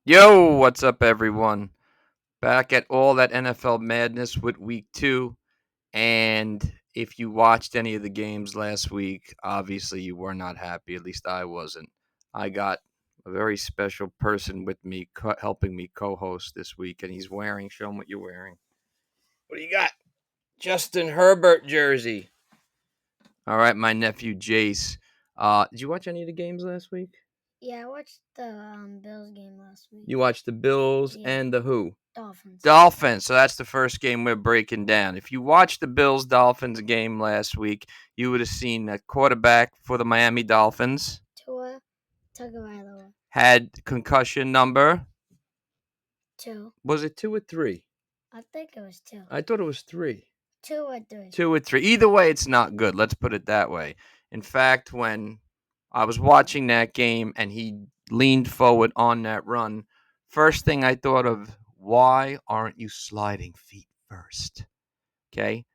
Yo, what's up, everyone? Back at all that NFL madness with week 2. And if you watched any of the games last week, obviously you were not happy. At least I wasn't. I got a very special person with me helping me co host this week, and he's wearing, show him what you're wearing. What do you got? Justin Herbert jersey. All right, my nephew Jace. Did you watch any of the games last week? Yeah, I watched the Bills game last week. You watched the Bills Yeah. and the who? Dolphins. Dolphins. So that's the first game we're breaking down. If you watched the Bills Dolphins game last week, you would have seen that quarterback for the Miami Dolphins Tua Tagovailoa. had concussion number. 2. Was it 2 or 3? I think it was 2. I thought it was 3. 2 or 3. 2 or 3. Either way, it's not good. Let's put it that way. In fact, when I was watching that game and he leaned forward on that run, first thing I thought of, why aren't you sliding feet first? Okay.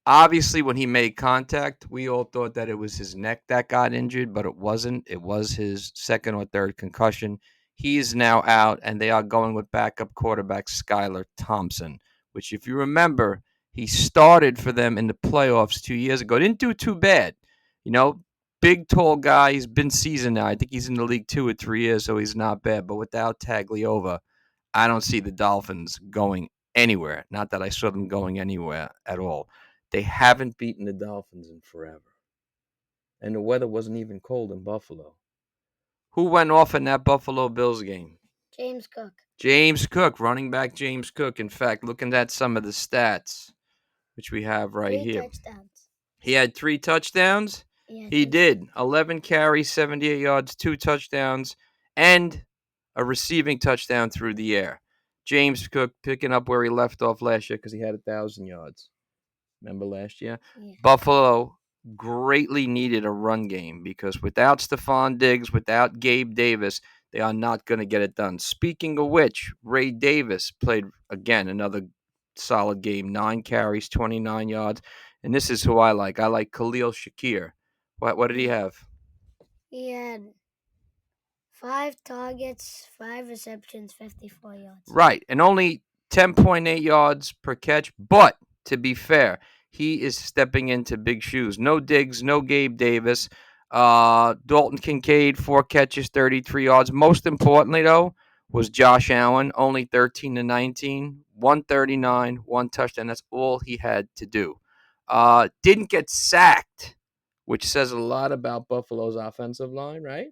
Obviously, when he made contact, we all thought that it was his neck that got injured, but it wasn't. It was his second or third concussion. He is now out, and they are going with backup quarterback Skylar Thompson, which, if you remember, he started for them in the playoffs 2 years ago. Didn't do too bad. You know, big, tall guy. He's been seasoned now. I think he's in the league 2 or 3 years, so he's not bad. But without Tagliova, I don't see the Dolphins going anywhere. Not that I saw them going anywhere at all. They haven't beaten the Dolphins in forever. And the weather wasn't even cold in Buffalo. Who went off in that Buffalo Bills game? James Cook. James Cook, running back James Cook. In fact, looking at some of the stats, which we have right 3 here. touchdowns. He had 3 touchdowns. He did. 11 carries, 78 yards, 2 touchdowns, and a receiving touchdown through the air. James Cook picking up where he left off last year because he had 1,000 yards. Remember last year? Yeah. Buffalo greatly needed a run game because without Stephon Diggs, without Gabe Davis, they are not going to get it done. Speaking of which, Ray Davis played, again, another solid game. 9 carries, 29 yards. And this is who I like. I like Khalil Shakir. What did he have? He had 5 targets, 5 receptions, 54 yards. Right. And only 10.8 yards per catch. But to be fair, he is stepping into big shoes. No Diggs, no Gabe Davis. Dalton Kincaid, 4 catches, 33 yards. Most importantly, though, was Josh Allen, only 13 to 19, 139, 1 touchdown. That's all he had to do. Didn't get sacked, which says a lot about Buffalo's offensive line, right?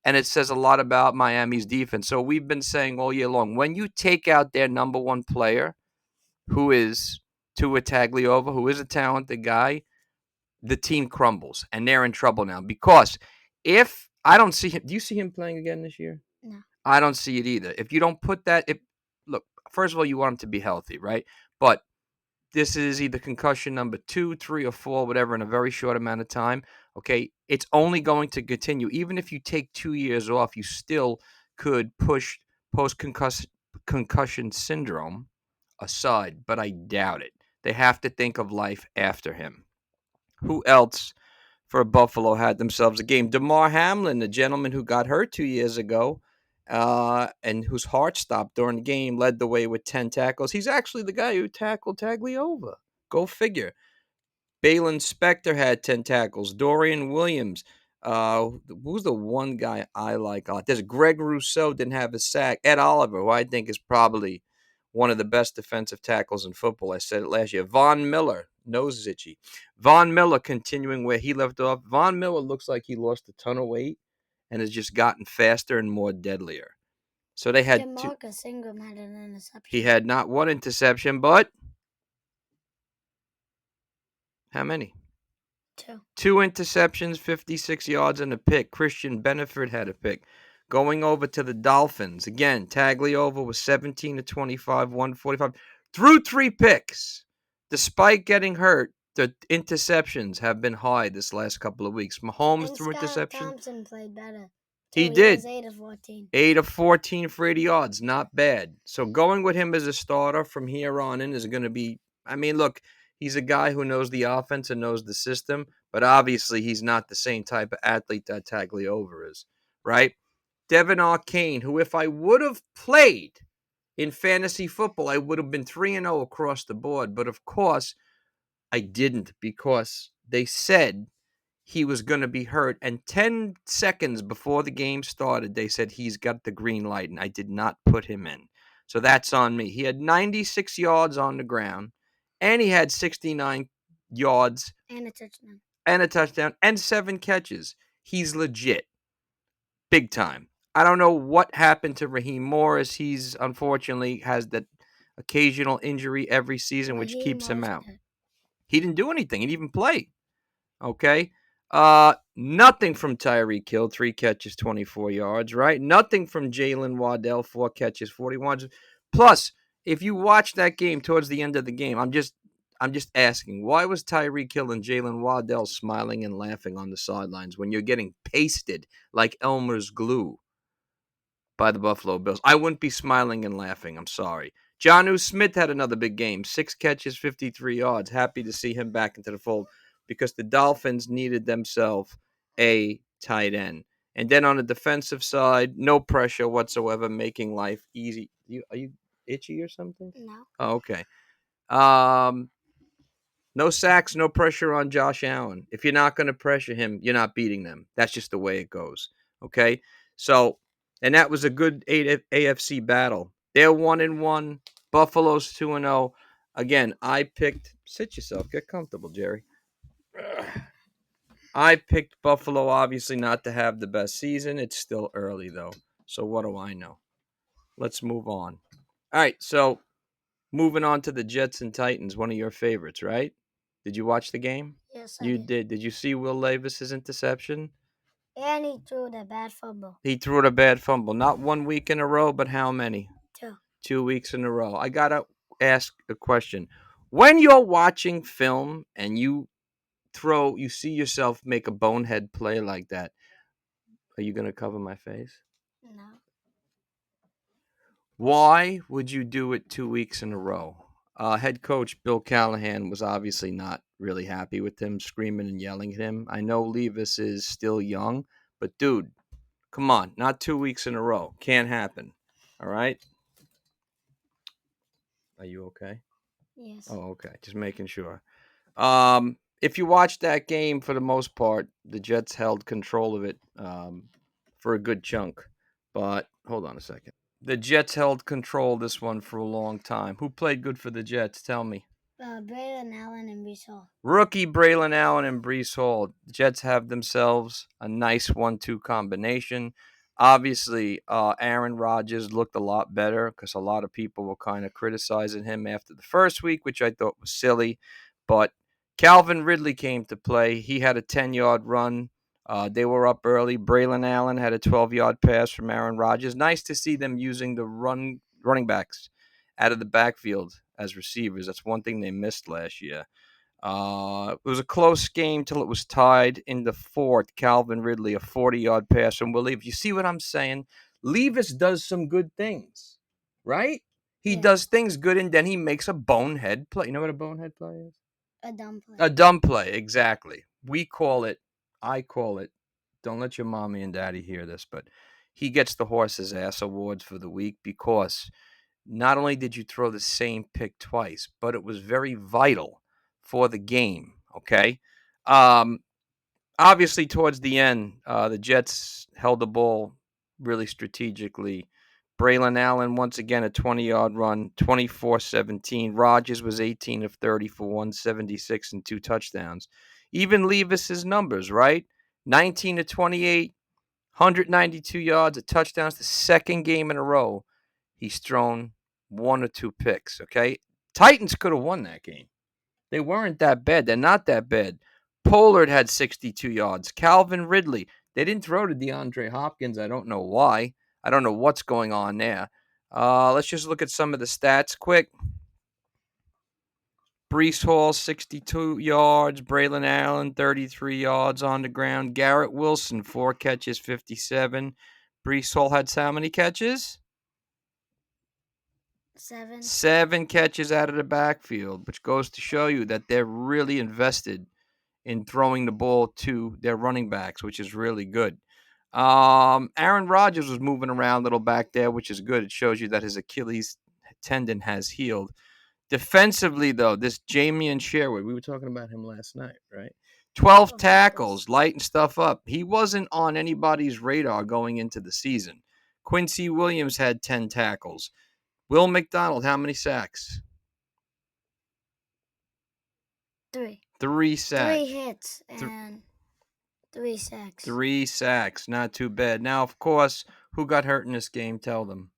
And it says a lot about Miami's defense. So we've been saying all year long, when you take out their number one player, who is Tua Tagliova, who is a talented guy, the team crumbles, and they're in trouble now. Because if I don't see him, do you see him playing again this year? No. I don't see it either. If you don't put that, look, first of all, you want him to be healthy, right? But this is either concussion number 2, 3, or 4, whatever, in a very short amount of time. Okay, it's only going to continue. Even if you take 2 years off, you still could push post-concussion syndrome aside, but I doubt it. They have to think of life after him. Who else for Buffalo had themselves a game? Damar Hamlin, the gentleman who got hurt 2 years ago, and whose heart stopped during the game, led the way with 10 tackles. He's actually the guy who tackled Tagliova. Go figure. Balin Spector had 10 tackles. Dorian Williams. Who's the one guy I like? There's Greg Rousseau, didn't have a sack. Ed Oliver, who I think is probably one of the best defensive tackles in football. I said it last year. Von Miller, nose is itchy. Von Miller continuing where he left off. Von Miller looks like he lost a ton of weight and has just gotten faster and more deadlier. So they had DeMarcus Ingram had an interception. He had not one interception, but how many? 2. 2 interceptions, 56 yards, and a pick. Christian Benefit had a pick. Going over to the Dolphins. Again, Tagliova was 17 to 25, 145. Threw 3 picks. Despite getting hurt, the interceptions have been high this last couple of weeks. Mahomes threw interception. Thompson played better. He did. 8 of 14. 8 of 14 for 80 yards. Not bad. So going with him as a starter from here on in is going to be, I mean, look, he's a guy who knows the offense and knows the system, but obviously he's not the same type of athlete that Tagliova is, right? Devin Arcane, who if I would have played in fantasy football, I would have been 3-0 across the board. But of course, I didn't because they said he was going to be hurt. And 10 seconds before the game started, they said he's got the green light, and I did not put him in. So that's on me. He had 96 yards on the ground, and he had 69 yards and a touchdown and 7 catches. He's legit. Big time. I don't know what happened to Raheem Morris. He's unfortunately has that occasional injury every season, which keeps him out. He didn't do anything. He didn't even play. Okay. Nothing from Tyreek Hill, 3 catches, 24 yards, right? Nothing from Jalen Waddell, 4 catches, 41 yards. Plus, if you watch that game towards the end of the game, I'm just asking, why was Tyreek Hill and Jalen Waddell smiling and laughing on the sidelines when you're getting pasted like Elmer's glue by the Buffalo Bills? I wouldn't be smiling and laughing. I'm sorry. Jonnu Smith had another big game, 6 catches, 53 yards. Happy to see him back into the fold because the Dolphins needed themselves a tight end. And then on the defensive side, no pressure whatsoever, making life easy. Are you itchy or something? No. Oh, okay. No sacks, no pressure on Josh Allen. If you're not going to pressure him, you're not beating them. That's just the way it goes. Okay? So, and that was a good AFC battle. They're 1-1. Buffalo's 2-0. Again, I picked. Sit yourself. Get comfortable, Jerry. I picked Buffalo, obviously, not to have the best season. It's still early, though. So, what do I know? Let's move on. All right. So, moving on to the Jets and Titans, one of your favorites, right? Did you watch the game? Yes, You did. Did you see Will Levis's interception? And he threw the bad fumble. He threw it a bad fumble. Not 1 week in a row, but how many? 2. 2 weeks in a row. I got to ask a question. When you're watching film and you see yourself make a bonehead play like that, are you going to cover my face? No. Why would you do it 2 weeks in a row? Head coach Bill Callahan was obviously not really happy with him, screaming and yelling at him. I know Levis is still young, but dude, come on, not 2 weeks in a row. Can't happen. All right? Are you okay? Yes. Oh, okay. Just making sure. If you watch that game, for the most part, the Jets held control of it for a good chunk. But hold on a second. The Jets held control this one for a long time. Who played good for the Jets? Tell me. Braylon Allen and Breece Hall. Rookie Braylon Allen and Breece Hall. The Jets have themselves a nice 1-2 combination. Obviously, Aaron Rodgers looked a lot better because a lot of people were kind of criticizing him after the first week, which I thought was silly. But Calvin Ridley came to play. He had a 10-yard run. They were up early. Braylon Allen had a 12-yard pass from Aaron Rodgers. Nice to see them using the running backs out of the backfield as receivers. That's one thing they missed last year. It was a close game till it was tied in the fourth. Calvin Ridley, a 40-yard pass from Will Levis. You see what I'm saying? Levis does some good things, right? He does things good, and then he makes a bonehead play. You know what a bonehead play is? A dumb play. A dumb play, exactly. I call it, don't let your mommy and daddy hear this, but he gets the horse's ass awards for the week because not only did you throw the same pick twice, but it was very vital for the game. Okay. Obviously, towards the end, the Jets held the ball really strategically. Braylon Allen, once again, a 20-yard run, 24-17. Rodgers was 18 of 30 for 176 and 2 touchdowns. Even Levis's numbers, right? 19 to 28, 192 yards, a touchdown. It's the second game in a row he's thrown 1 or 2 picks, okay? Titans could have won that game. They weren't that bad. They're not that bad. Pollard had 62 yards. Calvin Ridley. They didn't throw to DeAndre Hopkins. I don't know why. I don't know what's going on there. Let's just look at some of the stats quick. Breece Hall, 62 yards. Braylon Allen, 33 yards on the ground. Garrett Wilson, 4 catches, 57. Breece Hall had how many catches? 7. 7 catches out of the backfield, which goes to show you that they're really invested in throwing the ball to their running backs, which is really good. Aaron Rodgers was moving around a little back there, which is good. It shows you that his Achilles tendon has healed. Defensively, though, this Jamian Sherwood, we were talking about him last night, right? 12 tackles, lighting stuff up. He wasn't on anybody's radar going into the season. Quincy Williams had 10 tackles. Will McDonald, how many sacks? 3. 3 sacks. 3 hits and 3 sacks. 3 sacks. Not too bad. Now, of course, who got hurt in this game? Tell them.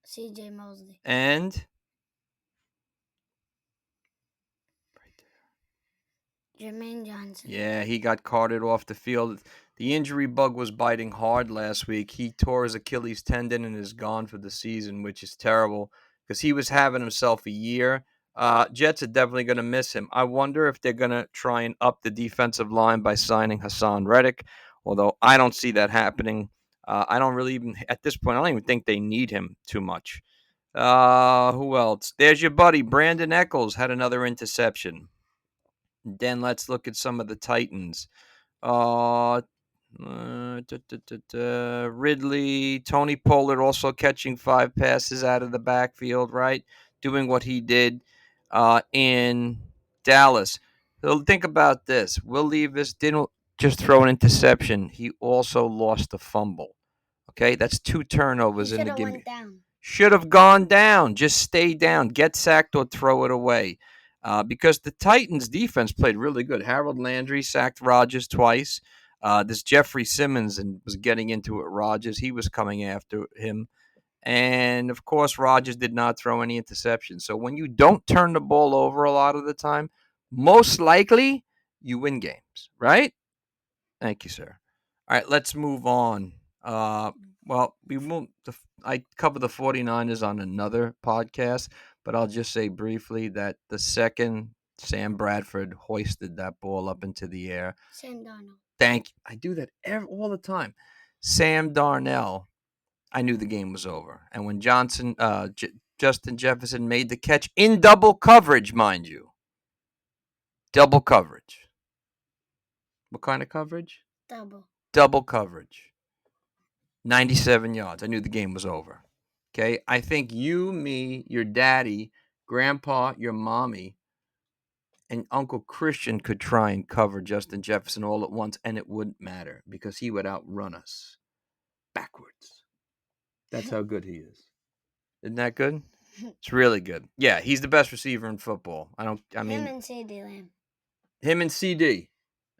C.J. Mosley. And? Jermaine Johnson. Yeah, he got carted off the field. The injury bug was biting hard last week. He tore his Achilles tendon and is gone for the season, which is terrible because he was having himself a year. Jets are definitely going to miss him. I wonder if they're going to try and up the defensive line by signing Hassan Reddick, although I don't see that happening. I don't really even, at this point, I don't even think they need him too much. Who else? There's your buddy, Brandon Eccles, had another interception. Then let's look at some of the Titans. Ridley, Tony Pollard also catching 5 passes out of the backfield, right? Doing what he did in Dallas. So think about this. Will Levis didn't just throw an interception. He also lost a fumble. Okay, that's 2 turnovers in the game. Should have gone down. Just stay down. Get sacked or throw it away. Because the Titans' defense played really good. Harold Landry sacked Rodgers twice. This Jeffrey Simmons was getting into it. Rodgers, he was coming after him. And, of course, Rodgers did not throw any interceptions. So when you don't turn the ball over a lot of the time, most likely you win games, right? Thank you, sir. All right, let's move on. Well, we won't. I cover the 49ers on another podcast, but I'll just say briefly that the second Sam Bradford hoisted that ball up into the air. Sam Darnold. Thank you. I do that all the time. Sam Darnell, I knew the game was over. And when Justin Jefferson made the catch in double coverage, mind you. Double coverage. What kind of coverage? Double coverage. 97 yards. I knew the game was over. Okay? I think you, me, your daddy, grandpa, your mommy, and Uncle Christian could try and cover Justin Jefferson all at once, and it wouldn't matter because he would outrun us backwards. That's how good he is. Isn't that good? It's really good. Yeah, he's the best receiver in football. Him and CD Lamb. Him and CD.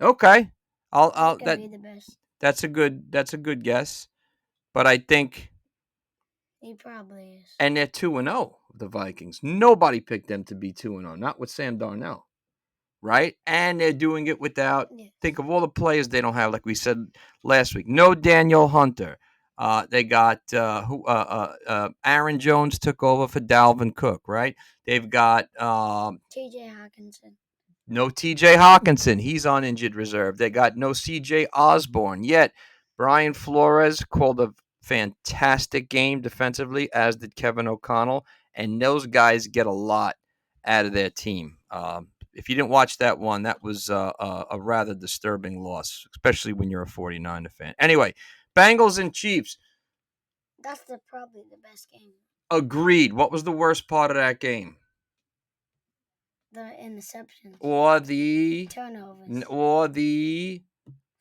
Okay. I'll be the best. That's a good guess. But I think he probably is. And they're 2-0, the Vikings. Nobody picked them to be 2-0, not with Sam Darnell. Right? And they're doing it without, think of all the players they don't have, like we said last week. No Daniel Hunter. They got Aaron Jones took over for Dalvin Cook, right? They've got T.J. Hawkinson. No T.J. Hawkinson. He's on injured reserve. They got no C.J. Osborne. Yet Brian Flores called a fantastic game defensively, as did Kevin O'Connell. And those guys get a lot out of their team. If you didn't watch that one, that was a rather disturbing loss, especially when you're a 49er fan. Anyway, Bengals and Chiefs. That's probably the best game. Agreed. What was the worst part of that game? The interceptions. Or the turnovers. Or the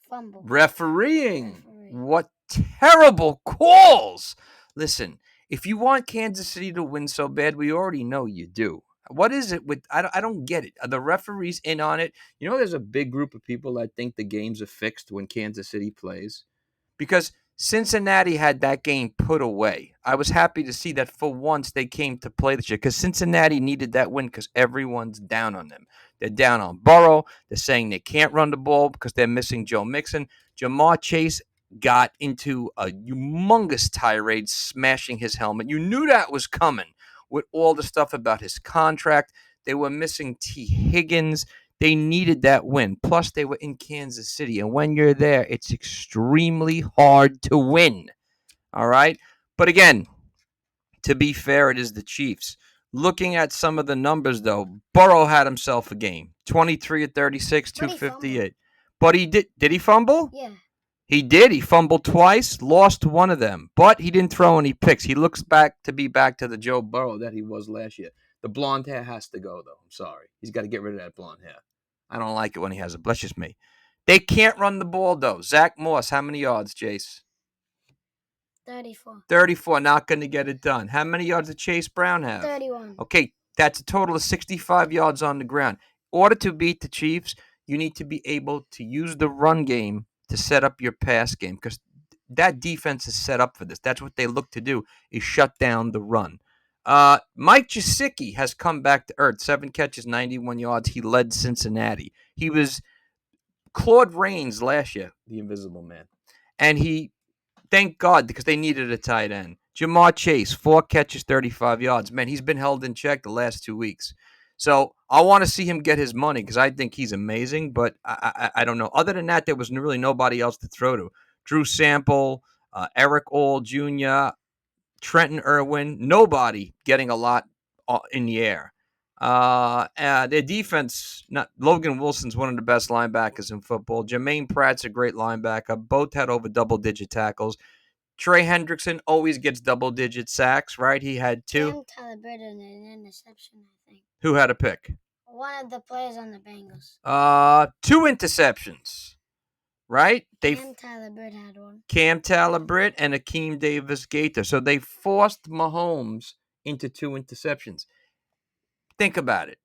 fumble. Refereeing. What terrible calls. Listen, if you want Kansas City to win so bad, we already know you do. What is it with, I don't get it. Are the referees in on it? You know, there's a big group of people that think the games are fixed when Kansas City plays. Because Cincinnati had that game put away. I was happy to see that for once they came to play this year because Cincinnati needed that win because everyone's down on them. They're down on Burrow. They're saying they can't run the ball because they're missing Joe Mixon. Jamar Chase got into a humongous tirade, smashing his helmet. You knew that was coming with all the stuff about his contract. They were missing T. Higgins. They needed that win. Plus, they were in Kansas City. And when you're there, it's extremely hard to win. All right? But again, to be fair, it is the Chiefs. Looking at some of the numbers, though, Burrow had himself a game. 23 of 36, 258. But he did. Did he fumble? Yeah. He did. He fumbled twice, lost one of them, but he didn't throw any picks. He looks back to the Joe Burrow that he was last year. The blonde hair has to go, though. I'm sorry. He's got to get rid of that blonde hair. I don't like it when he has it. That's just me. They can't run the ball, though. Zach Moss, how many yards, Jace? 34. 34, not going to get it done. How many yards did Chase Brown have? 31. Okay, that's a total of 65 yards on the ground. In order to beat the Chiefs, you need to be able to use the run game to set up your pass game because that defense is set up for this. That's what they look to do, is shut down the run. Mike Gesicki has come back to earth. 7 catches, 91 yards. He led Cincinnati. He was Claude Rains last year, the Invisible Man. And thank God, because they needed a tight end. Jamar Chase, 4 catches, 35 yards. Man, he's been held in check the last 2 weeks. So I want to see him get his money because I think he's amazing, but I don't know. Other than that, there was really nobody else to throw to. Drew Sample, Eric All Jr., Trenton Irwin, nobody getting a lot in the air. Their defense, Logan Wilson's one of the best linebackers in football. Jermaine Pratt's a great linebacker. Both had over double-digit tackles. Trey Hendrickson always gets double-digit sacks, right? He had 2. Cam Talbot and an interception, I think. Who had a pick? One of the players on the Bengals. 2 interceptions, right? Cam Talbot had one. Cam Talbot and Akeem Davis-Gaither. So they forced Mahomes into 2 interceptions. Think about it.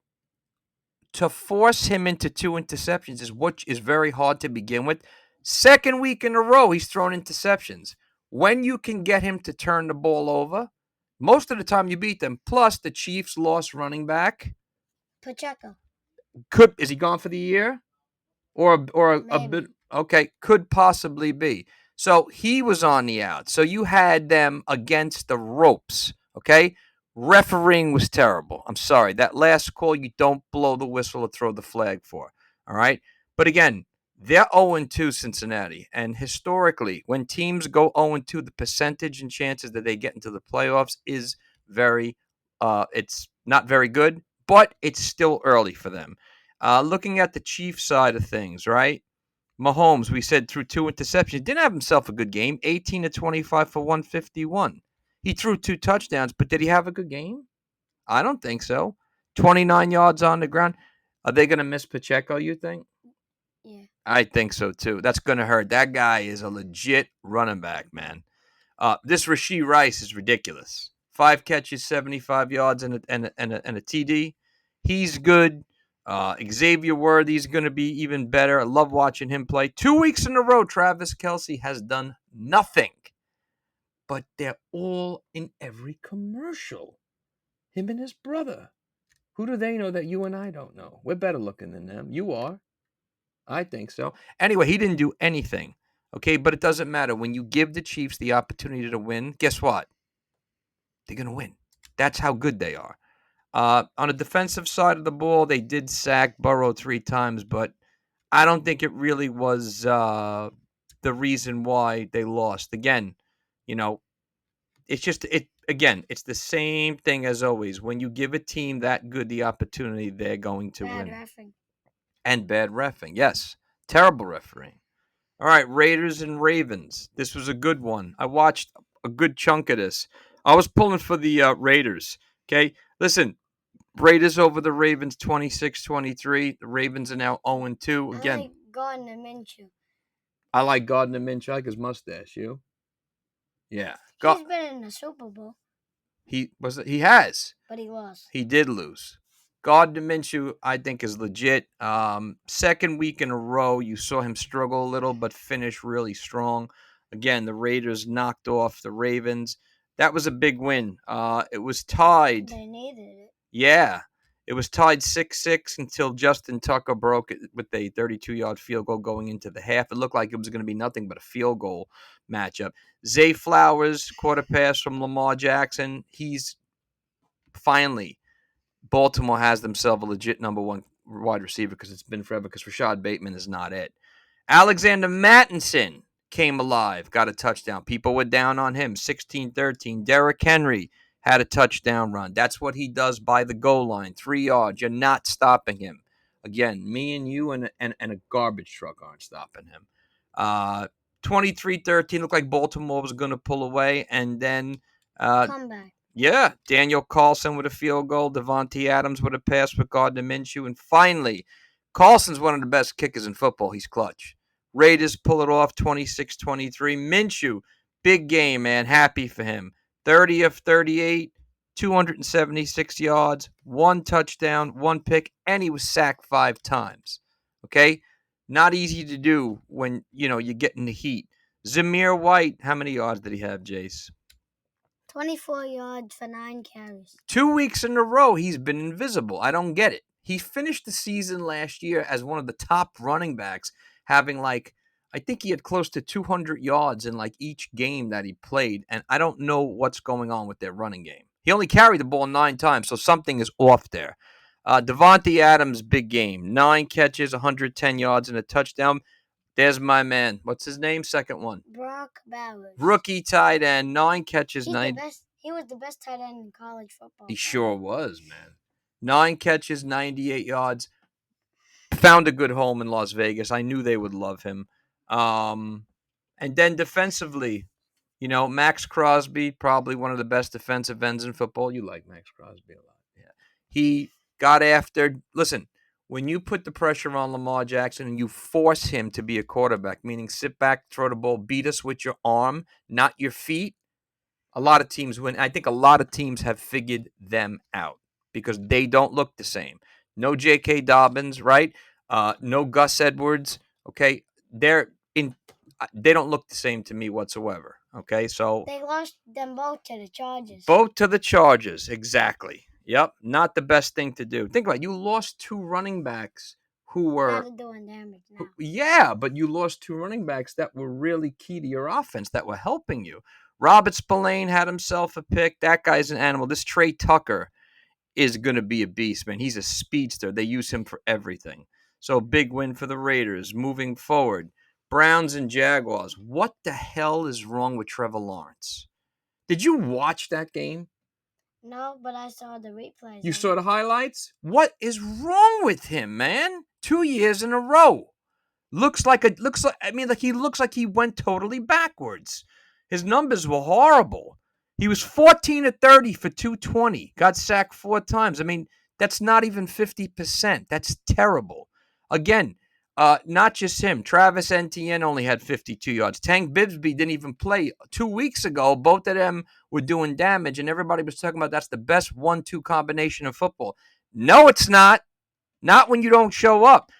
To force him into 2 interceptions is very hard to begin with. Second week in a row, he's thrown interceptions. When you can get him to turn the ball over, most of the time you beat them. Plus, the Chiefs lost running back. Pacheco. Is he gone for the year? Or a bit? Okay, could possibly be. So he was on the out. So you had them against the ropes. Okay, refereeing was terrible. I'm sorry. That last call, you don't blow the whistle or throw the flag for. All right, but again, they're 0-2 Cincinnati, and historically, when teams go 0-2, the percentage and chances that they get into the playoffs is it's not very good, but it's still early for them. Looking at the Chiefs side of things, right? Mahomes, we said, threw 2 interceptions. Didn't have himself a good game. 18 to 25 for 151. He threw 2 touchdowns, but did he have a good game? I don't think so. 29 yards on the ground. Are they going to miss Pacheco, you think? Yeah. I think so, too. That's going to hurt. That guy is a legit running back, man. This Rashee Rice is ridiculous. 5 catches, 75 yards, and a TD. He's good. Xavier Worthy's going to be even better. I love watching him play. 2 weeks in a row, Travis Kelce has done nothing. But they're all in every commercial. Him and his brother. Who do they know that you and I don't know? We're better looking than them. You are. I think so. Anyway, he didn't do anything. Okay, but it doesn't matter. When you give the Chiefs the opportunity to win, guess what? They're going to win. That's how good they are. On the defensive side of the ball, they did sack Burrow 3 times, but I don't think it really was the reason why they lost. Again, it's the same thing as always. When you give a team that good the opportunity, they're going to win. Reffing. And bad reffing. Yes. Terrible refereeing. All right, Raiders and Ravens. This was a good one. I watched a good chunk of this. I was pulling for the Raiders. Okay, listen, Raiders over the Ravens 26-23. The Ravens are now 0-2. Again, I like Gardner Minshew. I like Gardner Minshew. I like his mustache. You? Yeah. He's been in the Super Bowl. He has. But he lost. He did lose. Gardner Minshew, I think, is legit. Second week in a row, you saw him struggle a little, but finish really strong. Again, the Raiders knocked off the Ravens. That was a big win. It was tied. They needed it. Yeah. It was tied 6-6 until Justin Tucker broke it with a 32-yard field goal going into the half. It looked like it was going to be nothing but a field goal matchup. Zay Flowers caught a pass from Lamar Jackson. He's finally, Baltimore has themselves a legit number 1 wide receiver because it's been forever because Rashad Bateman is not it. Alexander Mattinson came alive, got a touchdown. People were down on him, 16-13. Derrick Henry had a touchdown run. That's what he does by the goal line, 3 yards. You're not stopping him. Again, me and you and a garbage truck aren't stopping him. 23-13. Looked like Baltimore was going to pull away. And then, Comeback. yeah, Daniel Carlson with a field goal. Devontae Adams with a pass with Gardner Minshew. And finally, Carlson's one of the best kickers in football. He's clutch. Raiders pull it off 26-23. Minshew, big game, man. Happy for him. 30 of 38, 276 yards, 1 touchdown, 1 pick, and he was sacked 5 times. Okay? Not easy to do when, you get in the heat. Zamir White, how many yards did he have, Jace? 24 yards for 9 carries. 2 weeks in a row, he's been invisible. I don't get it. He finished the season last year as one of the top running backs, having I think he had close to 200 yards in each game that he played, and I don't know what's going on with their running game. He only carried the ball 9 times, so something is off there. Devontae Adams, big game. 9 catches, 110 yards, and a touchdown. There's my man. What's his name? Second one. Brock Bowers. Rookie tight end, 9 catches, 9. He was the best tight end in college football. He sure was, man. 9 catches, 98 yards. Found a good home in Las Vegas. I knew they would love him. And then defensively, Max Crosby, probably one of the best defensive ends in football. You like Max Crosby a lot. Yeah. He got after. Listen, when you put the pressure on Lamar Jackson and you force him to be a quarterback, meaning sit back, throw the ball, beat us with your arm, not your feet, a lot of teams win. I think a lot of teams have figured them out because they don't look the same. No J.K. Dobbins, right? No Gus Edwards. Okay, they don't look the same to me whatsoever. Okay, so they lost them both to the Chargers. Both to the Chargers, exactly. Yep, not the best thing to do. Think about it. You lost 2 running backs who were doing damage now. Yeah, but you lost 2 running backs that were really key to your offense, that were helping you. Robert Spillane had himself a pick. That guy's an animal. This Trey Tucker is going to be a beast, man. He's a speedster. They use him for everything. So big win for the Raiders. Moving forward, Browns and Jaguars. What the hell is wrong with Trevor Lawrence? Did you watch that game? No, but I saw the replays. You saw the highlights? What is wrong with him, man? 2 years in a row. He looks like he went totally backwards. His numbers were horrible. He was 14 of 30 for 220. Got sacked 4 times. I mean, that's not even 50%. That's terrible. Again, not just him. Travis Etienne only had 52 yards. Tank Bigsby didn't even play 2 weeks ago. Both of them were doing damage, and everybody was talking about that's the best 1-2 combination of football. No, it's not. Not when you don't show up.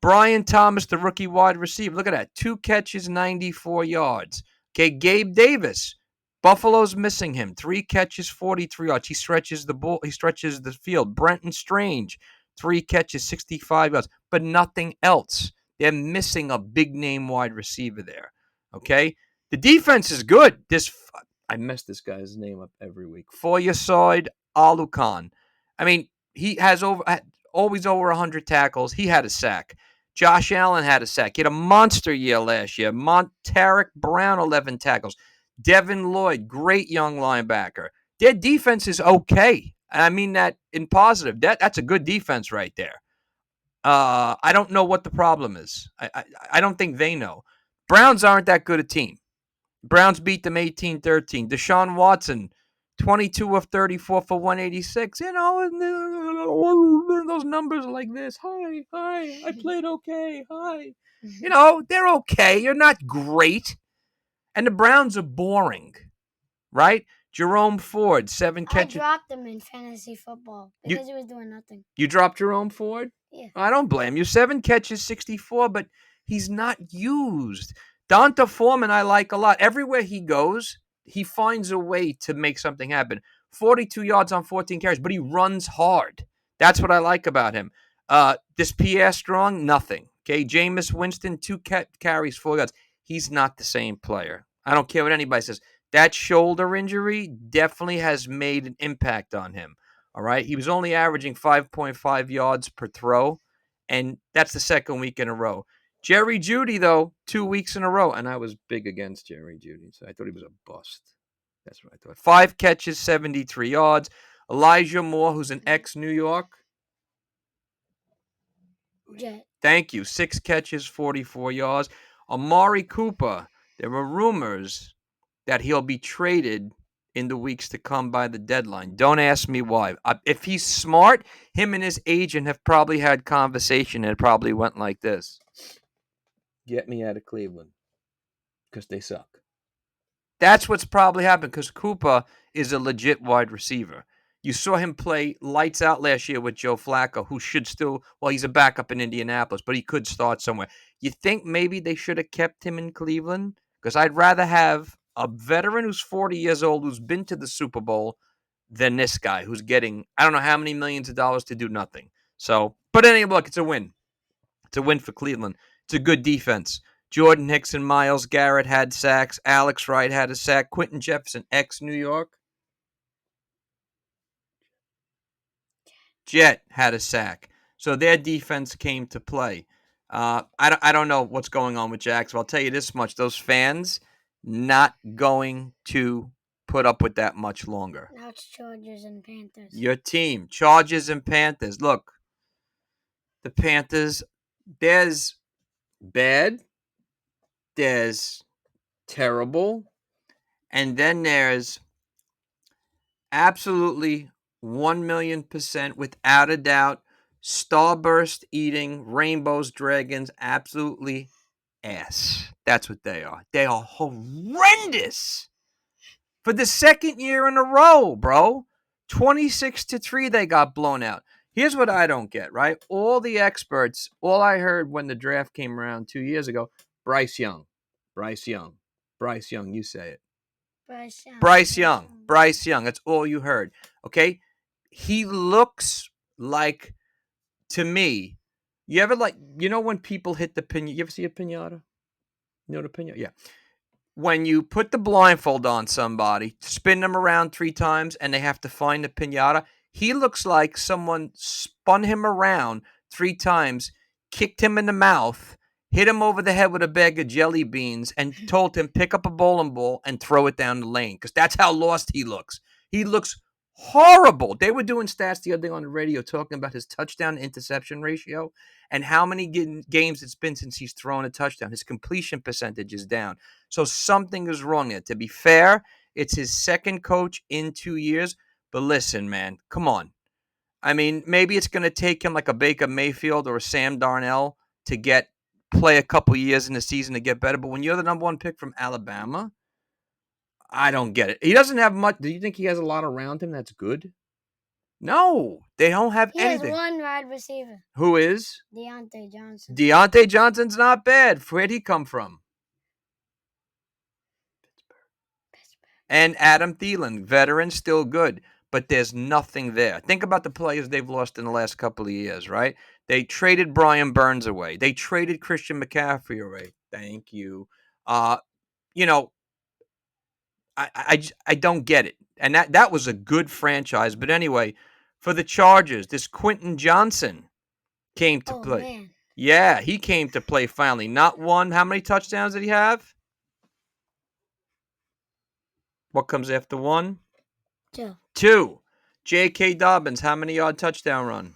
Brian Thomas, the rookie wide receiver. Look at that. 2 catches, 94 yards. Okay, Gabe Davis. Buffalo's missing him. 3 catches, 43 yards. He stretches the ball. He stretches the field. Brenton Strange, 3 catches, 65 yards. But nothing else. They're missing a big-name wide receiver there. Okay? The defense is good. I mess this guy's name up every week. Foyeside Alukan. I mean, he has always over 100 tackles. He had a sack. Josh Allen had a sack. He had a monster year last year. Tarek Brown, 11 tackles. Devin Lloyd, great young linebacker. Their defense is okay. And I mean that in positive. That's a good defense right there. I don't know what the problem is. I don't think they know. Browns aren't that good a team. Browns beat them 18-13. Deshaun Watson, 22 of 34 for 186. Those numbers are like this. Hi, I played okay. Hi. They're okay. You're not great. And the Browns are boring, right? Jerome Ford, 7 catches. I dropped him in fantasy football because he was doing nothing. You dropped Jerome Ford? Yeah. I don't blame you. 7 catches, 64, but he's not used. Donta Foreman I like a lot. Everywhere he goes, he finds a way to make something happen. 42 yards on 14 carries, but he runs hard. That's what I like about him. This Pierre Strong, nothing. Okay, Jameis Winston, 2 carries, 4 yards. He's not the same player. I don't care what anybody says. That shoulder injury definitely has made an impact on him. All right, he was only averaging 5.5 yards per throw, and that's the second week in a row. Jerry Jeudy, though, 2 weeks in a row, and I was big against Jerry Jeudy, so I thought he was a bust. That's what I thought. 5 catches, 73 yards. Elijah Moore, who's an ex-New York Jet. Thank you. 6 catches, 44 yards. Amari Cooper, There are rumors that he'll be traded in the weeks to come by the deadline. Don't ask me why. If he's smart, him and his agent have probably had conversation, and it probably went like this: "Get me out of Cleveland because they suck." That's what's probably happened because Cooper is a legit wide receiver. You saw him play lights out last year with Joe Flacco, who should still, well, he's a backup in Indianapolis, but he could start somewhere. You think maybe they should have kept him in Cleveland? Because I'd rather have a veteran who's 40 years old, who's been to the Super Bowl, than this guy who's getting, I don't know how many millions of dollars to do nothing. So, but anyway, look, it's a win. It's a win for Cleveland. It's a good defense. Jordan Hicks and Myles Garrett had sacks. Alex Wright had a sack. Quentin Jefferson, ex-New York Jet, had a sack. So their defense came to play. I don't know what's going on with Jacksonville. I'll tell you this much. Those fans not going to put up with that much longer. Now it's Chargers and Panthers. Your team, Chargers and Panthers. Look, the Panthers, there's bad, there's terrible, and then there's absolutely 1,000,000% without a doubt starburst eating rainbows, dragons, absolutely ass. That's what they are. They are horrendous for the second year in a row, bro. 26-3 they got blown out. Here's what I don't get, right? All the experts, all I heard when the draft came around 2 years ago, Bryce Young. Bryce Young. Bryce Young, you say it. Bryce Young. That's all you heard. Okay? He looks like, to me, you ever when people hit the pinata? You ever see a pinata? You know the pinata? Yeah. When you put the blindfold on somebody, spin them around 3 times, and they have to find the pinata, he looks like someone spun him around 3 times, kicked him in the mouth, hit him over the head with a bag of jelly beans, and told him pick up a bowling ball and throw it down the lane, because that's how lost he looks. He looks horrible. They were doing stats the other day on the radio talking about his touchdown interception ratio and how many games it's been since he's thrown a touchdown. His completion percentage is down. So something is wrong there. To be fair, it's his second coach in 2 years. But listen, man, come on. I mean, maybe it's going to take him like a Baker Mayfield or a Sam Darnold to play a couple years in the season to get better. But when you're the number 1 pick from Alabama, I don't get it. He doesn't have much. Do you think he has a lot around him that's good? No, they don't have anything. He has one wide receiver. Who is? Deontay Johnson. Deontay Johnson's not bad. Where'd he come from? Pittsburgh. And Adam Thielen, veteran, still good. But there's nothing there. Think about the players they've lost in the last couple of years, right? They traded Brian Burns away. They traded Christian McCaffrey away. Thank you. I don't get it. And that was a good franchise. But anyway, for the Chargers, this Quentin Johnson came to play. Man. Yeah, he came to play finally. Not one. How many touchdowns did he have? What comes after 1? 2. J.K. Dobbins, how many yard touchdown run?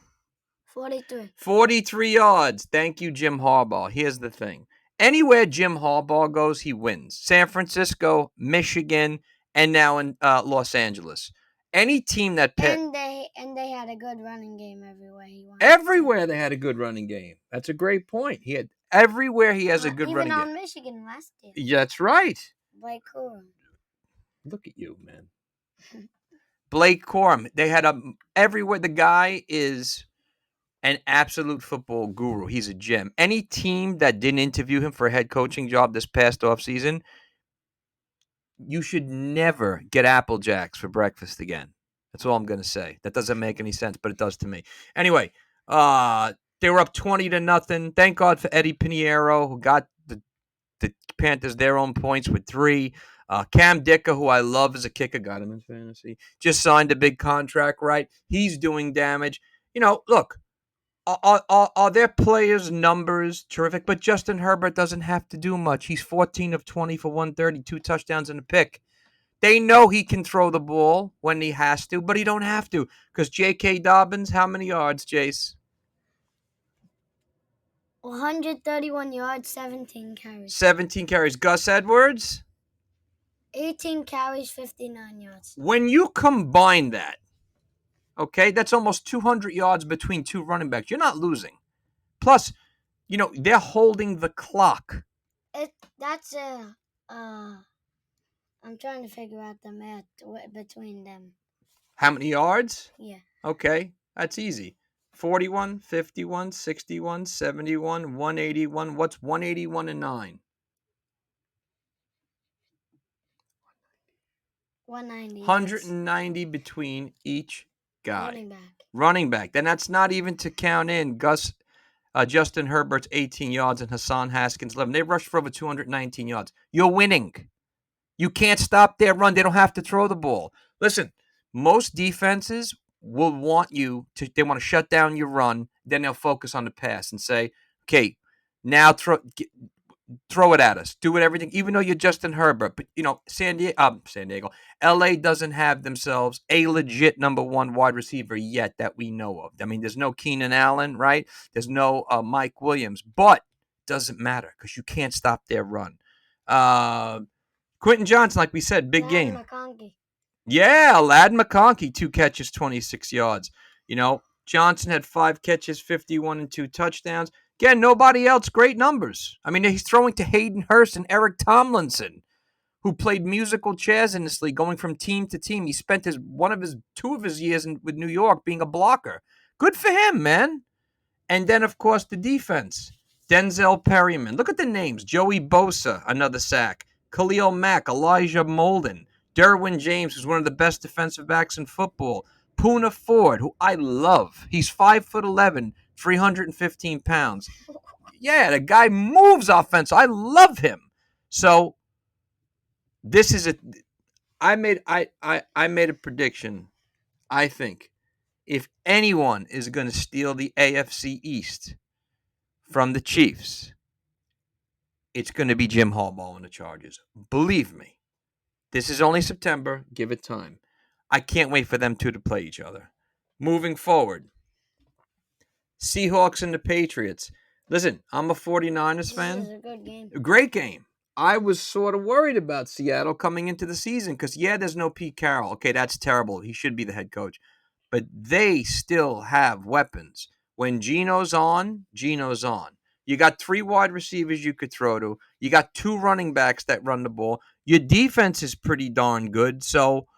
43. 43 yards. Thank you, Jim Harbaugh. Here's the thing. Anywhere Jim Harbaugh goes, he wins. San Francisco, Michigan, and now in Los Angeles. Any team that and they had a good running game everywhere he went. Everywhere they had a good running game. That's a great point. Everywhere he has a good running game. Even on Michigan last year. Yeah, that's right. Blake Corum. Look at you, man. Blake Corum. They had everywhere. The guy is an absolute football guru. He's a gem. Any team that didn't interview him for a head coaching job this past offseason, you should never get Apple Jacks for breakfast again. That's all I'm going to say. That doesn't make any sense, but it does to me. Anyway, they were up 20-0. Thank God for Eddie Pinheiro, who got the Panthers their own points with 3. Cam Dicker, who I love as a kicker, got him in fantasy, just signed a big contract, right? He's doing damage. Look, are their players' numbers terrific? But Justin Herbert doesn't have to do much. He's 14 of 20 for 130, 2 touchdowns and a pick. They know he can throw the ball when he has to, but he don't have to. Because J.K. Dobbins, how many yards, Jace? 131 yards, 17 carries. 17 carries. Gus Edwards? 18 carries, 59 yards. When you combine that, okay, that's almost 200 yards between two running backs. You're not losing. Plus, they're holding the clock. I'm trying to figure out the math between them. How many yards? Yeah. Okay, that's easy. 41, 51, 61, 71, 181. What's 181 and 9? 190. 190 between each guy. Running back. Then that's not even to count in Justin Herbert's 18 yards and Hassan Haskins 11. They rushed for over 219 yards. You're winning. You can't stop their run. They don't have to throw the ball. Listen, most defenses will want they want to shut down your run. Then they'll focus on the pass and say, okay, now throw it at us. Do it everything, even though you're Justin Herbert. But, San Diego, LA doesn't have themselves a legit number one wide receiver yet that we know of. I mean, there's no Keenan Allen, right? There's no Mike Williams. But it doesn't matter because you can't stop their run. Quentin Johnson, like we said, big game. McConkey. Yeah, Aladdin McConkey, 2 catches, 26 yards. Johnson had 5 catches, 51 and 2 touchdowns. Again, nobody else, great numbers. I mean, he's throwing to Hayden Hurst and Eric Tomlinson, who played musical chairs in this league, going from team to team. He spent 2 of his years with New York being a blocker. Good for him, man. And then, of course, the defense. Denzel Perryman. Look at the names. Joey Bosa, another sack. Khalil Mack, Elijah Molden. Derwin James, who's one of the best defensive backs in football. Poona Ford, who I love. He's 5'11", 315 pounds. Yeah, the guy moves offense. I love him. So this is I made a prediction. I think if anyone is going to steal the AFC East from the Chiefs, it's going to be Jim Harbaugh and the Chargers. Believe me. This is only September. Give it time. I can't wait for them two to play each other. Moving forward, Seahawks and the Patriots. Listen, I'm a 49ers fan. This is a good game. A great game. I was sort of worried about Seattle coming into the season because, there's no Pete Carroll. Okay, that's terrible. He should be the head coach. But they still have weapons. When Geno's on, Geno's on. You got 3 wide receivers you could throw to. You got 2 running backs that run the ball. Your defense is pretty darn good. So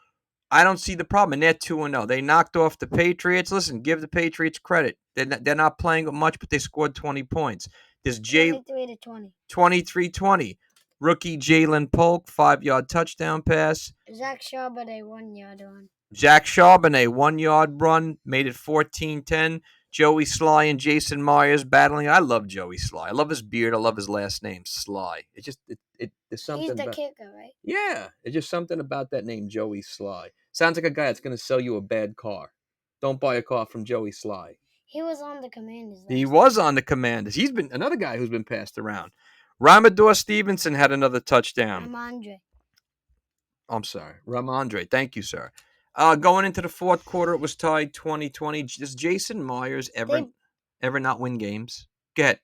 I don't see the problem. And they're 2-0. They knocked off the Patriots. Listen, give the Patriots credit. They're not playing much, but they scored 20 points. There's 23-20. 23-20. Rookie Jalen Polk, 5-yard touchdown pass. Zach Charbonnet, 1-yard run. Zach Charbonnet, 1-yard run, made it 14-10. Joey Sly and Jason Myers battling. I love Joey Sly. I love his beard. I love his last name, Sly. It's just there's something. He's the kicker, right? Yeah, it's just something about that name, Joey Sly. Sounds like a guy that's going to sell you a bad car. Don't buy a car from Joey Sly. He was on the Commanders. He was on the Commanders. He's been another guy who's been passed around. Ramador Stevenson had another touchdown. Ramondre. Thank you, sir. Going into the fourth quarter, it was tied 20-20. Does Jason Myers ever not win games? Go ahead.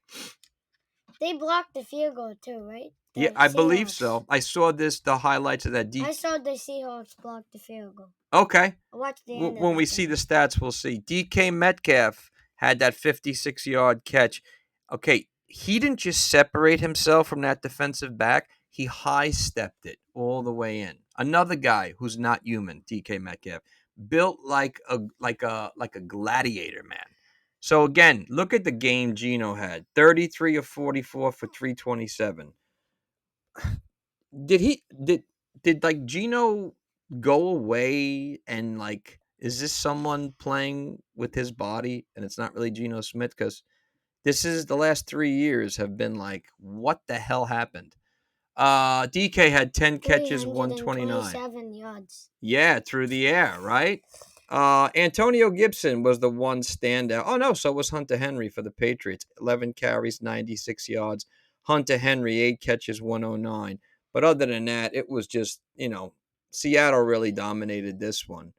They blocked the field goal too, right? Yeah, I believe so. I saw the highlights of that. I saw the Seahawks block the field goal. Okay. I watched the end when we see the stats, we'll see. DK Metcalf had that 56-yard catch. Okay, he didn't just separate himself from that defensive back. He high-stepped it all the way in. Another guy who's not human, DK Metcalf, built like a gladiator, man. So again, look at the game Geno had. 33 of 44 for 327. Did Geno go away and is this someone playing with his body and it's not really Geno Smith? Because the last 3 years have been what the hell happened? DK had 10 catches, 129. Yards. Yeah, through the air, right? Antonio Gibson was the one standout. Oh, no, so was Hunter Henry for the Patriots. 11 carries, 96 yards. Hunter Henry, 8 catches, 109. But other than that, it was just, Seattle really dominated this one.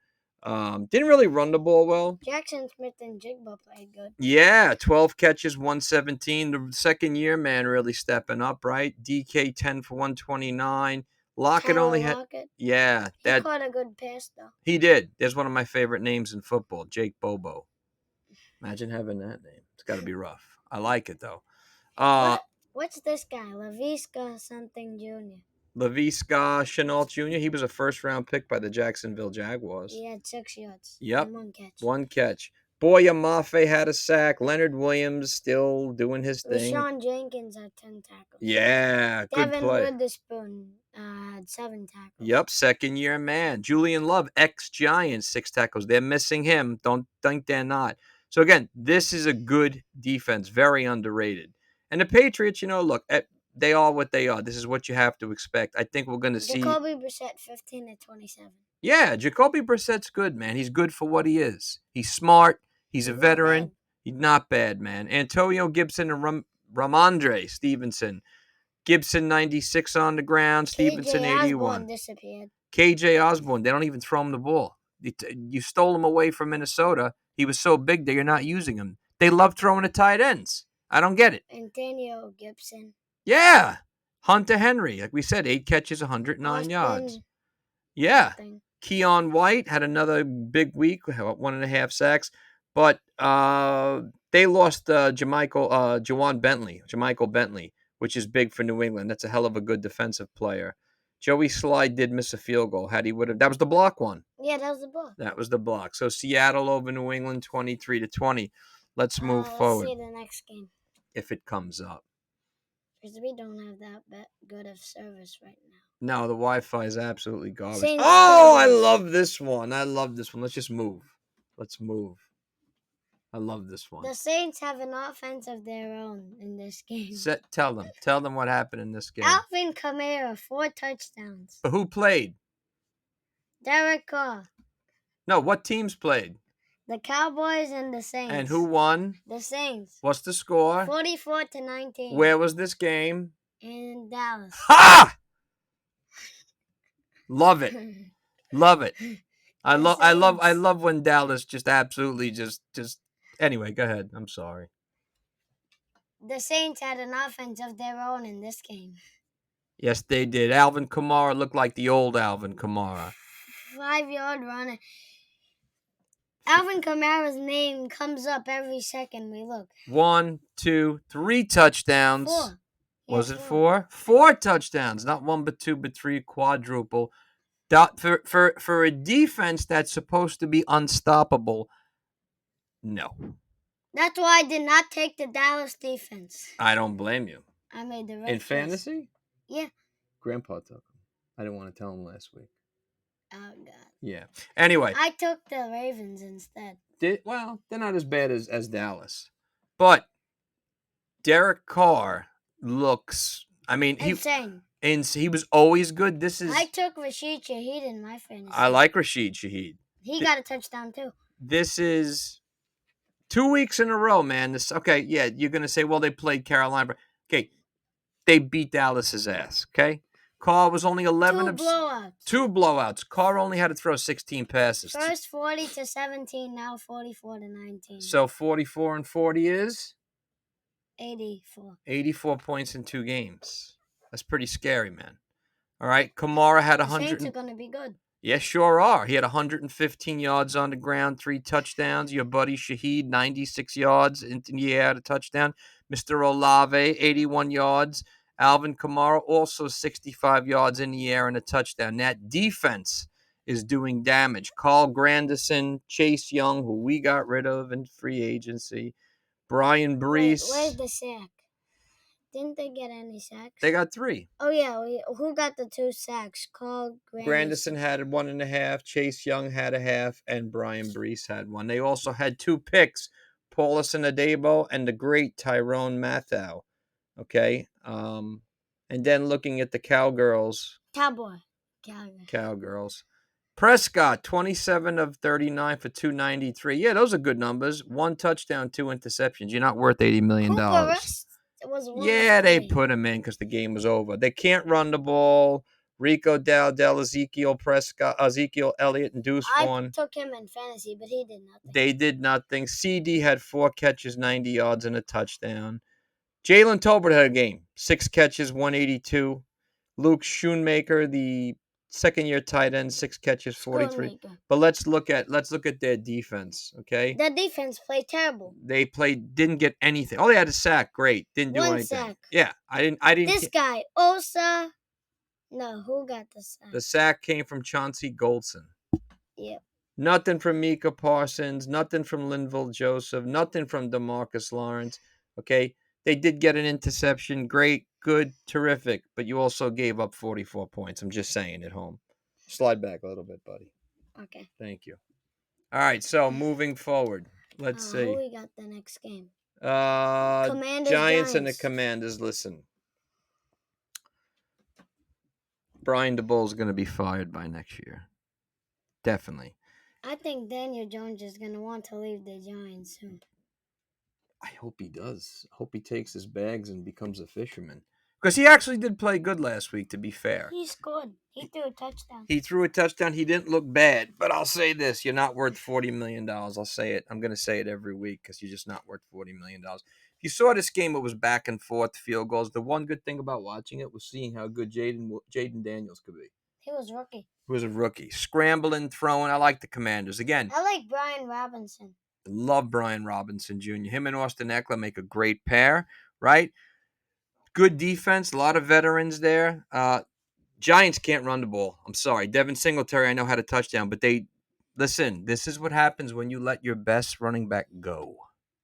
Didn't really run the ball well. Jackson Smith and Jigba played good. Yeah, 12 catches, 117. The second year man really stepping up, right? DK 10 for 129. Lockett only had. Lockett. Yeah, He caught a good pass though. He did. There's one of my favorite names in football, Jake Bobo. Imagine having that name. It's got to be rough. I like it though. What's this guy? Laviska something Jr. Laviska Chenault Jr. He was a first-round pick by the Jacksonville Jaguars. He had 6 yards. Yep. And 1 catch. 1 catch. Boya Mafe had a sack. Leonard Williams still doing his thing. Rashawn Jenkins had 10 tackles. Yeah, good Devin play. Witherspoon had 7 tackles. Yep, second-year man. Julian Love, ex-Giants, 6 tackles. They're missing him. Don't think they're not. So, again, this is a good defense, very underrated. And the Patriots, look, they are what they are. This is what you have to expect. I think we're going to see. Jacoby Brissett, 15 to 27. Yeah, Jacoby Brissett's good, man. He's good for what he is. He's smart. He's a veteran. He's not bad, man. Antonio Gibson and Ramondre Stevenson. Gibson, 96 on the ground. Stevenson, 81. Osborne disappeared. KJ Osborne, they don't even throw him the ball. You stole him away from Minnesota. He was so big that you're not using him. They love throwing the tight ends. I don't get it. Antonio Gibson. Yeah. Hunter Henry, like we said, 8 catches, 109 yards. Yeah. Keon White had another big week, 1.5 sacks. But they lost Jamichael Bentley, which is big for New England. That's a hell of a good defensive player. Joey Slide did miss a field goal. That was the block one. Yeah, that was the block. That was the block. So Seattle over New England, 23-20. Let's move forward. Let's see the next game. If it comes up. Because we don't have that good of service right now. No, the Wi-Fi is absolutely garbage. Saints I love this one. Let's just move. Let's move. I love this one. The Saints have an offense of their own in this game. Tell them what happened in this game. Alvin Kamara, 4 touchdowns. But who played? Derek Carr. No, what teams played? The Cowboys and the Saints. And who won? The Saints. What's the score? 44-19. Where was this game? In Dallas. Ha! Love it. Love it. I love when Dallas just absolutely just anyway, go ahead. I'm sorry. The Saints had an offense of their own in this game. Yes, they did. Alvin Kamara looked like the old Alvin Kamara. 5-yard runner. Alvin Kamara's name comes up every second we look. 1, 2, 3 touchdowns. 4. Was it 4? 4 touchdowns. Not 1, but 2, but 3. Quadruple. For a defense that's supposed to be unstoppable, no. That's why I did not take the Dallas defense. I don't blame you. I made the right In choice. fantasy? Yeah. Grandpa took him. I didn't want to tell him last week. Oh, God. Yeah. Anyway. I took the Ravens instead. Well, they're not as bad as Dallas. But Derek Carr looks, insane. He was always good. I took Rashid Shaheed in my fantasy. I like Rashid Shaheed. He got a touchdown too. This is 2 weeks in a row, man. You're going to say, well, they played Carolina. Okay, they beat Dallas's ass, okay? Carr was only 11 2 blowouts. Carr only had to throw 16 passes. First 40-17, now 44-19. So 44-40 is 84. 84 points in 2 games. That's pretty scary, man. All right, Kamara had 100. The Saints are going to be good. Yes, sure are. He had 115 yards on the ground, 3 touchdowns. Your buddy Shaheed, 96 yards in the air, had a touchdown. Mr. Olave, 81 yards. Alvin Kamara, also 65 yards in the air and a touchdown. That defense is doing damage. Carl Grandison, Chase Young, who we got rid of in free agency. Brian Brees. Where's the sack? Didn't they get any sacks? They got 3. Oh, yeah. Who got the 2 sacks? Carl Grandison had 1.5. Chase Young had 0.5. And Brian Brees had 1. They also had 2 picks. Paulus Adebo and the great Tyrone Matthew. Okay. And then looking at the Cowgirls. Cowgirls. Prescott, 27 of 39 for 293. Yeah, those are good numbers. 1 touchdown, 2 interceptions. You're not worth $80 million. Cooper Rush was they put him in because the game was over. They can't run the ball. Rico Dowdell, Ezekiel Prescott, Ezekiel Elliott, and Deuce Vaughn. I took him in fantasy, but he did nothing. They did nothing. CD had 4 catches, 90 yards, and a touchdown. Jalen Tolbert had a game. 6 catches, 182. Luke Schoonmaker, the second-year tight end, 6 catches, 43. But let's look at their defense, okay? Their defense played terrible. They didn't get anything. All they had a sack. Great. Didn't do anything. 1 sack. Yeah, I didn't. This guy, Osa. No, who got the sack? The sack came from Chauncey Goldson. Yep. Nothing from Micah Parsons. Nothing from Linville Joseph. Nothing from DeMarcus Lawrence. Okay, they did get an interception. Great, good, terrific. But you also gave up 44 points. I'm just saying at home. Slide back a little bit, buddy. Okay. Thank you. All right, so moving forward. Let's see. Who we got the next game? Giants and the Commanders. Listen. Brian DeBull's going to be fired by next year. Definitely. I think Daniel Jones is going to want to leave the Giants soon. I hope he does. I hope he takes his bags and becomes a fisherman. Because he actually did play good last week, to be fair. He scored. He threw a touchdown. He didn't look bad. But I'll say this. You're not worth $40 million. I'll say it. I'm going to say it every week because you're just not worth $40 million. If you saw this game, it was back and forth, field goals. The one good thing about watching it was seeing how good Jaden Daniels could be. He was rookie. He was a rookie. Scrambling, throwing. I like the Commanders. Again. I like Brian Robinson. Love Brian Robinson Jr. Him and Austin Eckler make a great pair, right? Good defense, a lot of veterans there. Giants can't run the ball. I'm sorry. Devin Singletary, I know, had a touchdown, but listen, this is what happens when you let your best running back go.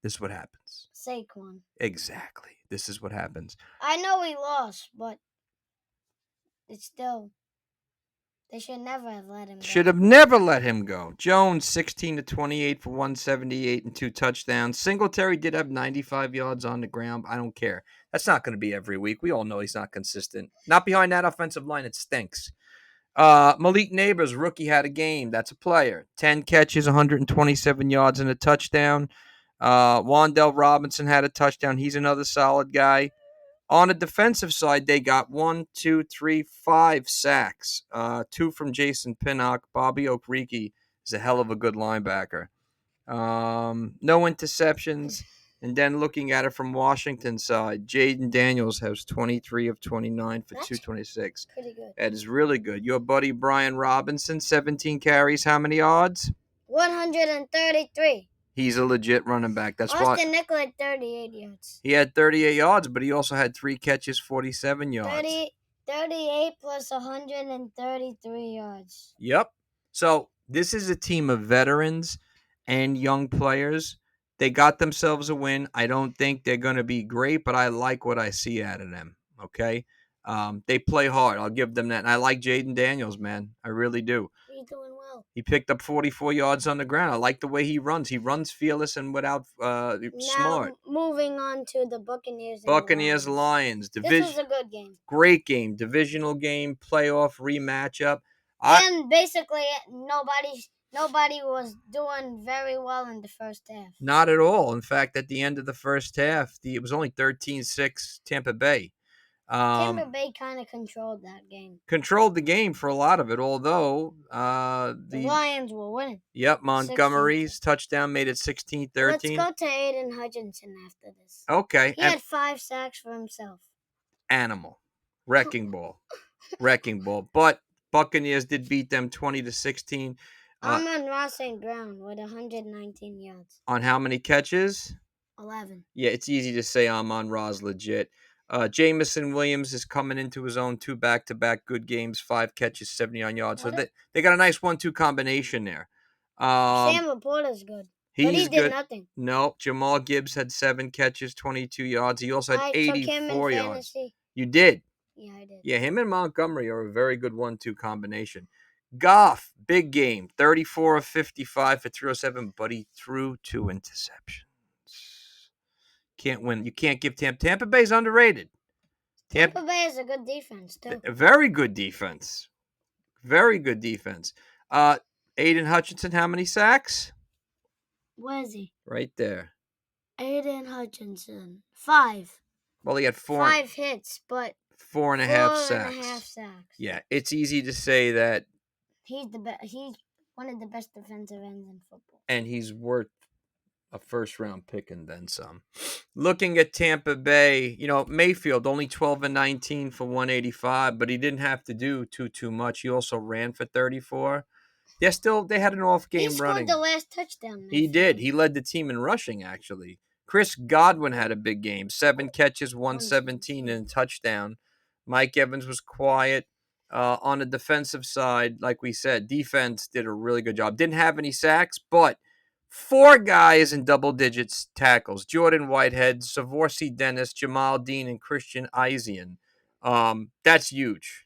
This is what happens. Saquon. Exactly. This is what happens. I know he lost, but it's still... They should never have let him go. Should have never let him go. Jones, 16-28 for 178 and 2 touchdowns. Singletary did have 95 yards on the ground. I don't care. That's not going to be every week. We all know he's not consistent. Not behind that offensive line. It stinks. Malik Neighbors, rookie, had a game. That's a player. 10 catches, 127 yards and a touchdown. Wan'Dale Robinson had a touchdown. He's another solid guy. On the defensive side, they got 5 sacks. 2 from Jason Pinnock. Bobby Okereke is a hell of a good linebacker. No interceptions. And then looking at it from Washington's side, Jaden Daniels has 23 of 29 for 226. Pretty good. That is really good. Your buddy Brian Robinson, 17 carries. How many yards? 133. He's a legit running back. That's why Austin Eckler had 38 yards. He had 38 yards, but he also had 3 catches, 47 yards. 38 plus 133 yards. Yep. So this is a team of veterans and young players. They got themselves a win. I don't think they're going to be great, but I like what I see out of them. Okay. They play hard. I'll give them that. And I like Jaden Daniels, man. I really do. He's doing well. He picked up 44 yards on the ground. I like the way he runs. He runs fearless and without smart. Moving on to the Buccaneers. Lions. This was a good game. Great game. Divisional game, playoff rematchup. And basically, nobody was doing very well in the first half. Not at all. In fact, at the end of the first half, it was only 13-6 Tampa Bay. Tampa Bay kind of controlled that game. Controlled the game for a lot of it, although the Lions were winning. Yep, Montgomery's touchdown made it 16-13. Let's go to Aiden Hutchinson after this. Okay. He had 5 sacks for himself. Animal. Wrecking ball. But Buccaneers did beat them 20-16. Amon-Ra St. Brown with 119 yards. On how many catches? 11. Yeah, it's easy to say Amon-Ra's legit. Jamison Williams is coming into his own 2 back-to-back good games, 5 catches, 79 yards. So they got a nice 1-2 combination there. Sam Laporta's good. But he did nothing. No, Jamal Gibbs had 7 catches, 22 yards. He also had 84 yards. You did? Yeah, I did. Yeah, him and Montgomery are a very good 1-2 combination. Goff, big game, 34 of 55 for 307, but he threw 2 interceptions. Can't win. You can't give Tampa Bay's underrated. Tampa Bay is a good defense, too. A very good defense. Very good defense. Aiden Hutchinson, how many sacks? Where is he? Right there. Aiden Hutchinson. 5. Well, he had 4. 5 hits, but 4.5 sacks. 4.5 sacks. Yeah, it's easy to say that he's one of the best defensive ends in football. And he's worth a first-round pick and then some. Looking at Tampa Bay, Mayfield only 12-19 for 185, but he didn't have to do too much. He also ran for 34. They had an off game running. He scored the last touchdown. He did. He led the team in rushing, actually. Chris Godwin had a big game. 7 catches, 117, and a touchdown. Mike Evans was quiet. On the defensive side, like we said, defense did a really good job. Didn't have any sacks, but 4 guys in double digits tackles. Jordan Whitehead, Savorsy Dennis, Jamal Dean, and Christian Isian. That's huge.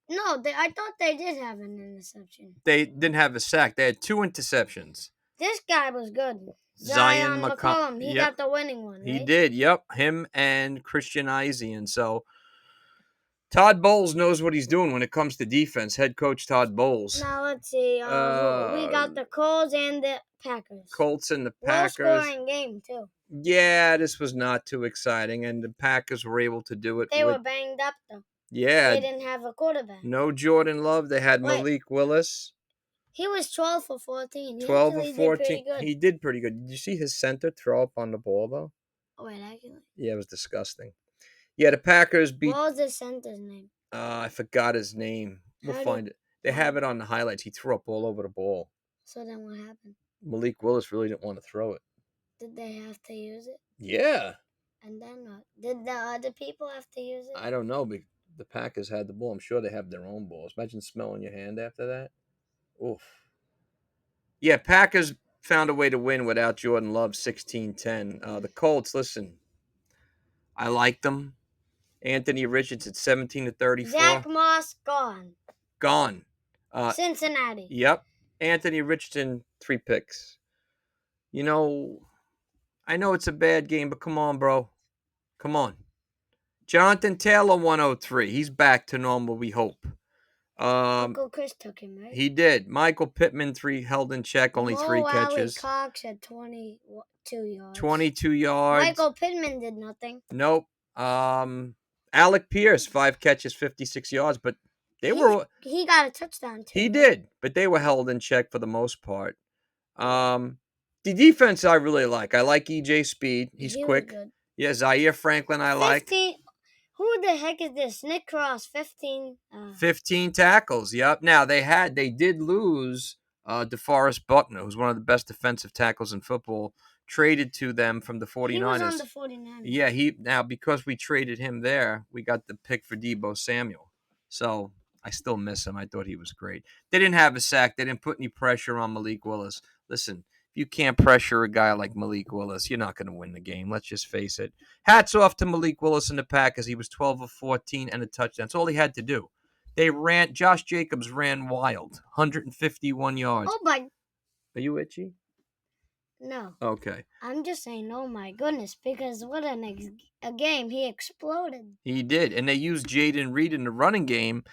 No, I thought they did have an interception. They didn't have a sack. They had 2 interceptions. This guy was good. Zion McCollum. He got the winning one, right? He did, yep. Him and Christian Isian. So Todd Bowles knows what he's doing when it comes to defense. Head coach Todd Bowles. Now let's see. We got the Colts and the Packers. Colts and the Packers. Low-scoring game, too. Yeah, this was not too exciting, and the Packers were able to do it. They were banged up, though. Yeah. They didn't have a quarterback. No Jordan Love. They had Malik Willis. He was 12 for 14. 12 for 14. Did he did pretty good. Did you see his center throw up on the ball, though? Oh, wait, actually. Yeah, it was disgusting. Yeah, the Packers beat... What was the center's name? I forgot his name. We'll find it. They have it on the highlights. He threw up all over the ball. So then what happened? Malik Willis really didn't want to throw it. Did they have to use it? Yeah. And then what? Did the other people have to use it? I don't know. But the Packers had the ball. I'm sure they have their own balls. Imagine smelling your hand after that. Oof. Yeah, Packers found a way to win without Jordan Love, 16-10. The Colts, listen, I like them. Anthony Richardson, 17-34. Zach Moss, gone. Cincinnati. Yep. Anthony Richardson, 3 picks. I know it's a bad game, but come on, bro. Come on. Jonathan Taylor, 103. He's back to normal, we hope. Uncle Chris took him, right? He did. Michael Pittman, 3 held in check, only 3 catches. Cox had 22 yards. 22 yards. Michael Pittman did nothing. Nope. Alec Pierce, 5 catches, 56 yards, but he got a touchdown too. He did, but they were held in check for the most part. The defense I really like. I like EJ Speed. He's quick. Good. Yeah, Zaire Franklin I like. Who the heck is this? Nick Cross, 15. 15 tackles. Yep. Now they did lose DeForest Buckner, who's one of the best defensive tackles in football, traded to them from the 49ers. He was on the 49ers. Yeah, because we traded him there, we got the pick for Deebo Samuel. So I still miss him. I thought he was great. They didn't have a sack. They didn't put any pressure on Malik Willis. Listen, if you can't pressure a guy like Malik Willis, you're not going to win the game. Let's just face it. Hats off to Malik Willis in the Packers. He was 12 of 14 and a touchdown. That's all he had to do. Josh Jacobs ran wild, 151 yards. Oh, my. Are you itchy? No. Okay. I'm just saying, oh my goodness, because what a game. He exploded. He did. And they used Jaden Reed in the running game.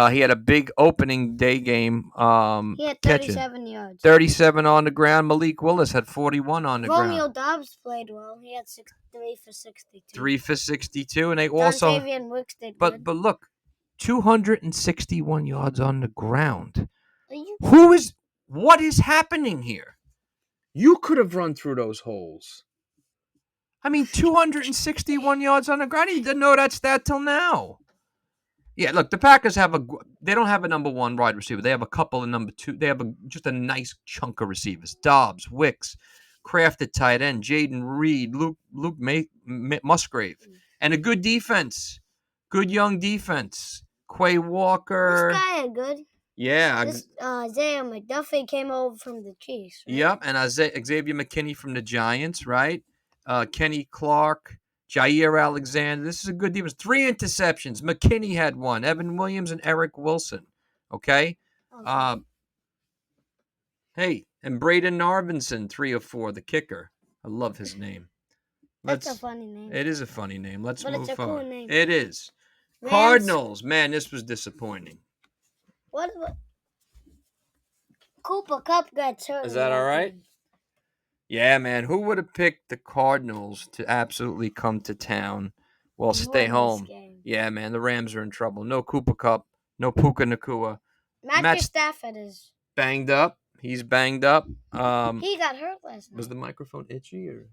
He had a big opening day game. He had 37 yards. 37 on the ground. Malik Willis had 41 on the ground. Romeo Doubs played well. He had 3 for 62. 3 for 62. And they also... Dontavian Wicks did good. But look, 261 yards on the ground. What is happening here? You could have run through those holes. I mean, 261 yards on the ground. You didn't know that stat till now. Yeah, look, the Packers they don't have a number 1 wide receiver. They have a couple of number 2. They have just a nice chunk of receivers. Dobbs, Wicks, Kraft at tight end, Jaden Reed, Luke Musgrave. And a good defense. Good young defense. Quay Walker. This guy is good. Yeah. Isaiah McDuffie came over from the Chiefs. Right? Yep, and Xavier McKinney from the Giants, right? Kenny Clark, Jair Alexander. This is a good defense. 3 interceptions. McKinney had 1. Evan Williams and Eric Wilson. Okay? Hey, and Braden Narvinson, 3 of 4, the kicker. I love his name. That's a funny name. It is a funny name. Let's move forward. It's a cool name. It is. Rams. Cardinals. Man, this was disappointing. What? Cooper Kupp got hurt. Is that all right? Yeah, man. Who would have picked the Cardinals to absolutely come to town? Well, stay home. Yeah, man, the Rams are in trouble. No Cooper Kupp, no Puka Nakua. Matthew Stafford is banged up. He's banged up. He got hurt last night. Was the microphone itchy or?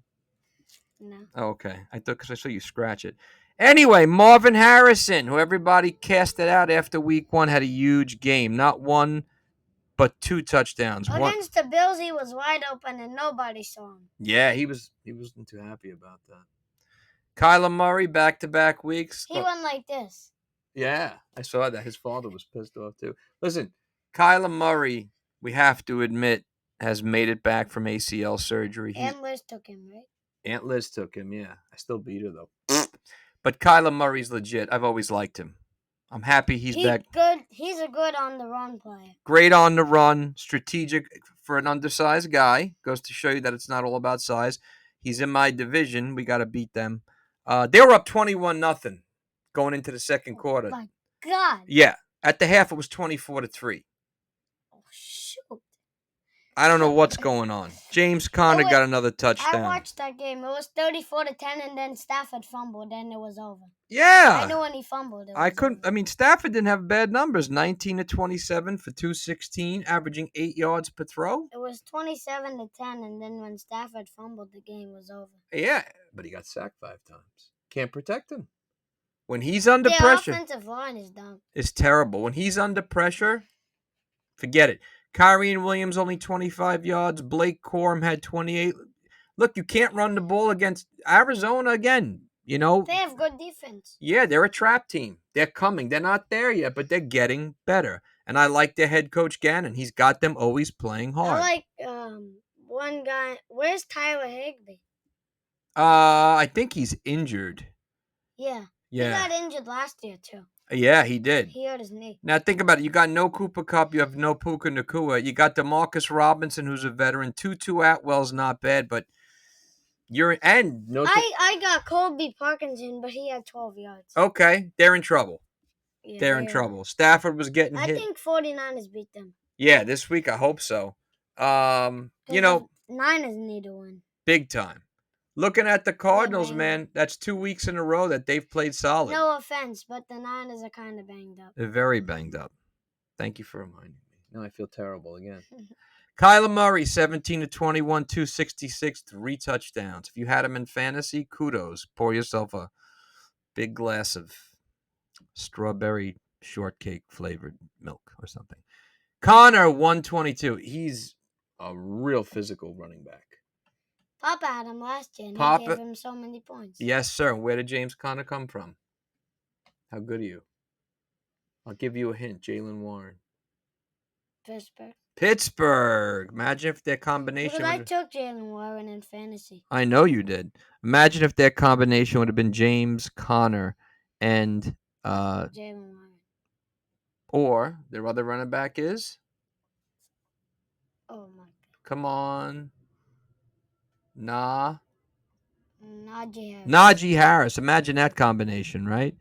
No. Oh, okay. I thought because I saw you scratch it. Anyway, Marvin Harrison, who everybody casted out after week 1, had a huge game. Not one, but 2 touchdowns. Against the Bills, he was wide open and nobody saw him. Yeah, he wasn't too happy about that. Kyler Murray, back-to-back weeks. He went like this. Yeah, I saw that. His father was pissed off, too. Listen, Kyler Murray, we have to admit, has made it back from ACL surgery. Aunt Liz took him, right? Aunt Liz took him, yeah. I still beat her, though. But Kyler Murray's legit. I've always liked him. I'm happy he's back. Good. He's a good on-the-run player. Great on the run, strategic for an undersized guy. Goes to show you that it's not all about size. He's in my division. We got to beat them. They were up 21-0 going into the second quarter. My God. Yeah. At the half, it was 24-3. Oh, shoot. I don't know what's going on. James Conner got another touchdown. I watched that game. It was 34-10, and then Stafford fumbled, and it was over. Yeah. I knew when he fumbled. Stafford didn't have bad numbers. 19-27 for 216, averaging 8 yards per throw. It was 27-10, and then when Stafford fumbled, the game was over. Yeah, but he got sacked 5 times. Can't protect him. When he's under pressure. The offensive line is dumb. It's terrible. When he's under pressure, forget it. Kyrie Williams only 25 yards. Blake Corum had 28. Look, you can't run the ball against Arizona again. You know, they have good defense. Yeah, they're a trap team. They're coming. They're not there yet, but they're getting better. And I like their head coach Gannon. He's got them always playing hard. I like one guy. Where's Tyler Higbee? I think he's injured. Yeah. He got injured last year too. Yeah, he did. He hurt his knee. Now think about it. You got no Cooper Kupp. You have no Puka Nakua. You got DeMarcus Robinson, who's a veteran. Tutu Atwell's not bad, but I got Colby Parkinson, but he had 12 yards. Okay, they're in trouble. Yeah, they're in trouble. Stafford was getting hit. I think 49ers beat them. Yeah, this week I hope so. Niners need to win. Big time. Looking at the Cardinals, man, that's 2 weeks in a row that they've played solid. No offense, but the Niners are kind of banged up. They're very banged up. Thank you for reminding me. Now I feel terrible again. Kyler Murray, 17-21, 266, 3 touchdowns. If you had him in fantasy, kudos. Pour yourself a big glass of strawberry shortcake flavored milk or something. Connor, 122. He's a real physical running back. Papa had him last year, and he gave him so many points. Yes, sir. Where did James Conner come from? How good are you? I'll give you a hint. Jalen Warren. Pittsburgh. Imagine if their combination. Because I took Jalen Warren in fantasy. I know you did. Imagine if their combination would have been James Conner and Jalen Warren. Or their other running back is. Oh my God! Come on. Najee Harris. Najee Harris. Imagine that combination, right?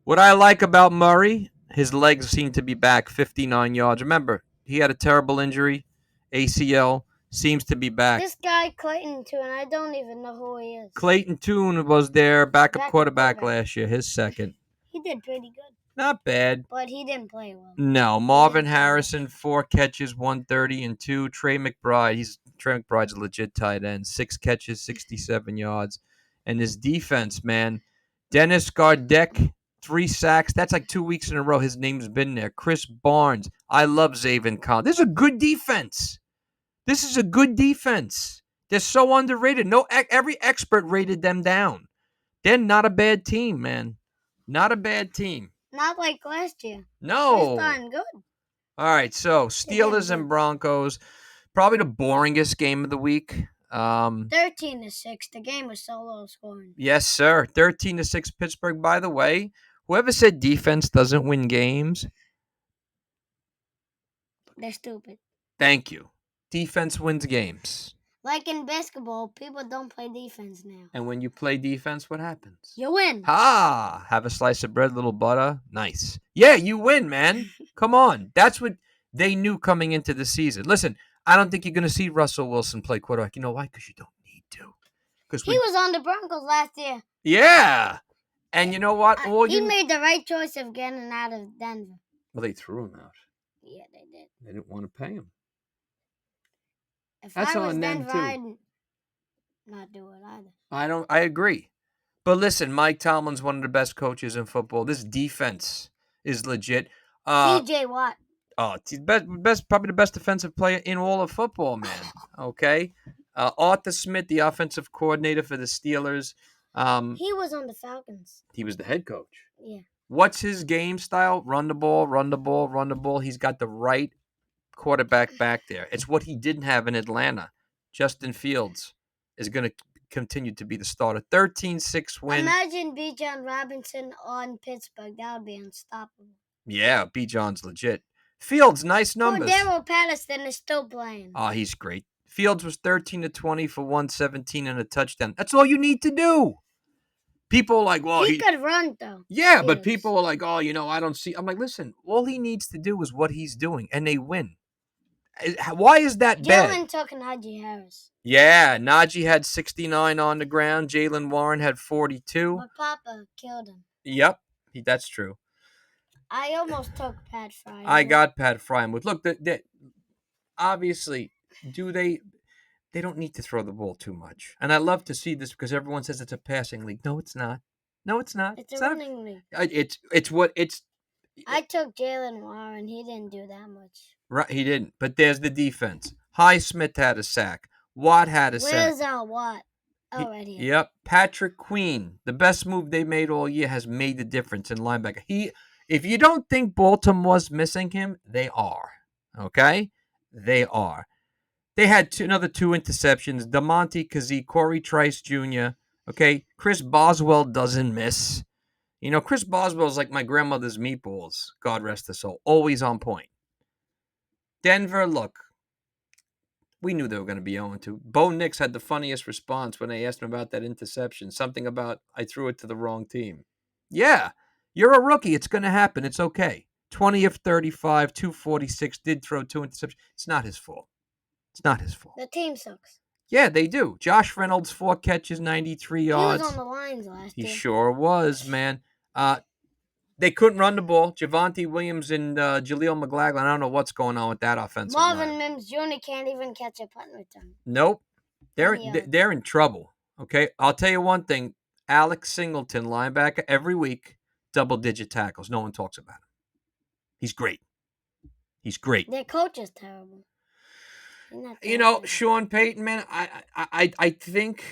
What I like about Murray, his legs seem to be back 59 yards. Remember, he had a terrible injury, ACL, seems to be back. This guy, Clayton Tune, I don't even know who he is. Clayton Tune was their backup quarterback last year, his second. He did pretty good. Not bad. But he didn't play well. No. Marvin Harrison, 4 catches, 130 and 2. Trey McBride's a legit tight end. 6 catches, 67 yards. And his defense, man. Dennis Gardeck, 3 sacks. That's like 2 weeks in a row. His name's been there. Chris Barnes. I love Zaven Collins. This is a good defense. They're so underrated. Every expert rated them down. They're not a bad team, man. Not a bad team. Not like last year. No. This time good. All right, so Steelers and Broncos, probably the boringest game of the week. 13-6. The game was so low scoring. Yes, sir. 13-6 Pittsburgh. By the way, whoever said defense doesn't win games, they're stupid. Thank you. Defense wins games. Like in basketball, people don't play defense now. And when you play defense, what happens? You win. Have a slice of bread, little butter. Nice. Yeah, you win, man. Come on. That's what they knew coming into the season. Listen, I don't think you're going to see Russell Wilson play quarterback. You know why? Because you don't need to. He was on the Broncos last year. Yeah. And you know what? He made the right choice of getting out of Denver. Well, they threw him out. Yeah, they did. They didn't want to pay him. If That's I was on Denver, I'd not do it either. I agree. But listen, Mike Tomlin's one of the best coaches in football. This defense is legit. TJ Watt. Oh, probably the best defensive player in all of football, man. Okay. Arthur Smith, the offensive coordinator for the Steelers. He was on the Falcons. He was the head coach. Yeah. What's his game style? Run the ball, run the ball, run the ball. He's got the right quarterback back there. It's what he didn't have in Atlanta. Justin Fields is going to continue to be the starter. 13-6 win. Imagine Bijan Robinson on Pittsburgh. That would be unstoppable. Yeah, Bijan's legit. Fields, nice numbers. Cordero Patterson is still playing. Oh, he's great. Fields was 13-20 for 117 and a touchdown. That's all you need to do. People are like, well, he could run, though. Yeah, Fields. But people are like, oh, I don't see. I'm like, listen, all he needs to do is what he's doing, and they win. Why is that bad? Jalen took Najee Harris. Yeah, Najee had 69 on the ground. Jalen Warren had 42. But Papa killed him. Yep, that's true. I almost took Pat Fryermuth. I got Pat Fryermuth. Look, obviously, they don't need to throw the ball too much. And I love to see this because everyone says it's a passing league. No, it's not. No, it's not. It's a running league. It's. I took Jalen Warren. He didn't do that much. Right, he didn't. But there's the defense. Highsmith had a sack. Watt had a sack. Where's our Watt? Oh, right here. Yep. Patrick Queen, the best move they made all year, has made the difference in linebacker. If you don't think Baltimore's missing him, they are. Okay? They are. They had another 2 interceptions. DeMonte Kazee, Corey Trice Jr. Okay? Chris Boswell doesn't miss. Chris Boswell is like my grandmother's meatballs. God rest her soul. Always on point. Denver, look. We knew they were going to be 0-2. Bo Nix had the funniest response when they asked him about that interception. Something about, I threw it to the wrong team. Yeah. You're a rookie. It's going to happen. It's okay. 20 of 35, 246, did throw 2 interceptions. It's not his fault. It's not his fault. The team sucks. Yeah, they do. Josh Reynolds, 4 catches, 93 yards. He was on the lines last year. He sure was, man. They couldn't run the ball. Javonte Williams and Jaleel McLaughlin. I don't know what's going on with that offensive line. Marvin Mims Jr. can't even catch a punt return. Nope. They're in trouble. Okay? I'll tell you one thing. Alex Singleton, linebacker, every week, double-digit tackles. No one talks about him. He's great. He's great. Their coach is terrible. Sean Payton, man, I think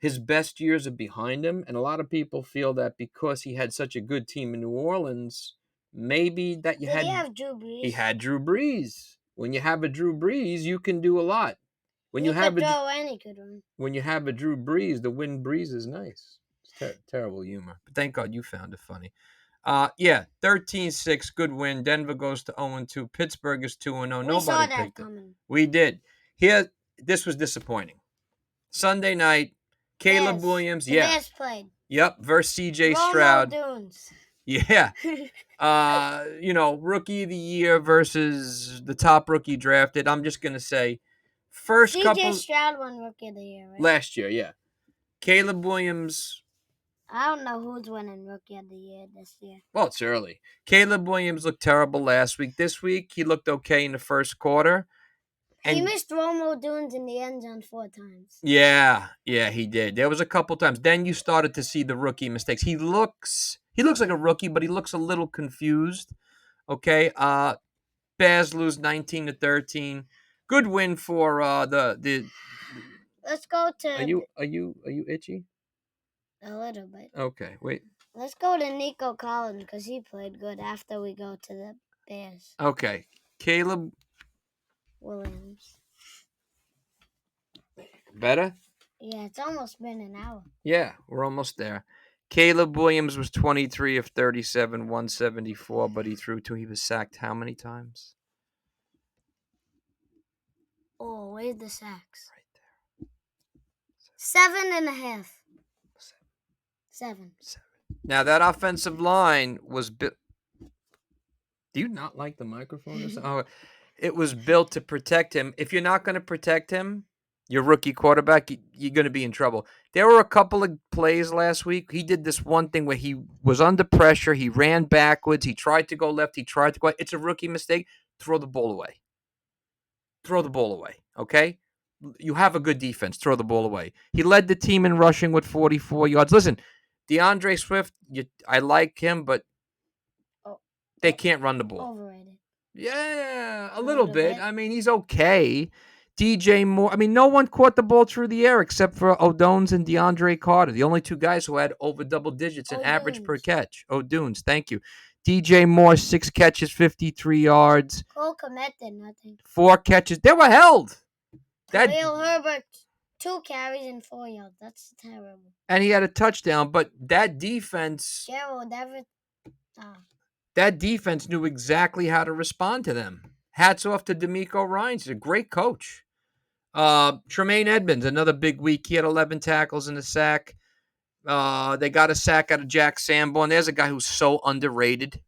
his best years are behind him, and a lot of people feel that because he had such a good team in New Orleans, maybe that Did he have Drew Brees? He had Drew Brees. When you have a Drew Brees, you can do a lot. When you have When you have a Drew Brees, the wind breeze is nice. It's terrible humor, but thank God you found it funny. 13-6, good win. Denver goes to 0-2. Pittsburgh is 2-0. Nobody picked it. We did. This was disappointing. Sunday night, Caleb Williams. The Bears played. Yep, versus C.J. Stroud. Dunes. Yeah. Rookie of the year versus the top rookie drafted. I'm just going to say, C.J. Stroud won rookie of the year, right? Last year, yeah. Caleb Williams. I don't know who's winning rookie of the year this year. Well, it's early. Caleb Williams looked terrible last week. This week, he looked okay in the first quarter. He missed Romo Dunes in the end zone 4 times. Yeah, he did. There was a couple times. Then you started to see the rookie mistakes. He looks like a rookie, but he looks a little confused. Okay. Bears lose 19-13. Good win for the. Let's go to. Are you itchy? A little bit. Okay, wait. Let's go to Nico Collins because he played good after we go to the Bears. Okay, Caleb Williams. Better? Yeah, it's almost been an hour. Yeah, we're almost there. Caleb Williams was 23 of 37, 174, but he threw 2. He was sacked how many times? Oh, where's the sacks? Right there. 7.5. 7. Now, that offensive line was built. Do you not like the microphone? It was built to protect him. If you're not going to protect him, your rookie quarterback, you're going to be in trouble. There were a couple of plays last week. He did this one thing where he was under pressure. He ran backwards. He tried to go left. He tried to go. It's a rookie mistake. Throw the ball away. Throw the ball away. Okay? You have a good defense. Throw the ball away. He led the team in rushing with 44 yards. Listen, DeAndre Swift, I like him, but they can't run the ball. Overrated. Yeah, a little bit. I mean, he's okay. DJ Moore. I mean, no one caught the ball through the air except for O'Dones and DeAndre Carter, the only two guys who had over double digits in average per catch. O'Dones, thank you. DJ Moore, 6 catches, 53 yards. Cole Kmet did nothing. 4 catches. They were held. Khalil Herbert, 2 carries and 4 yards. That's terrible. And he had a touchdown, but that defense. Gerald Everett. That defense knew exactly how to respond to them. Hats off to D'Amico Ryans. He's a great coach. Tremaine Edmonds, another big week. He had 11 tackles and a sack. They got a sack out of Jack Sanborn. There's a guy who's so underrated.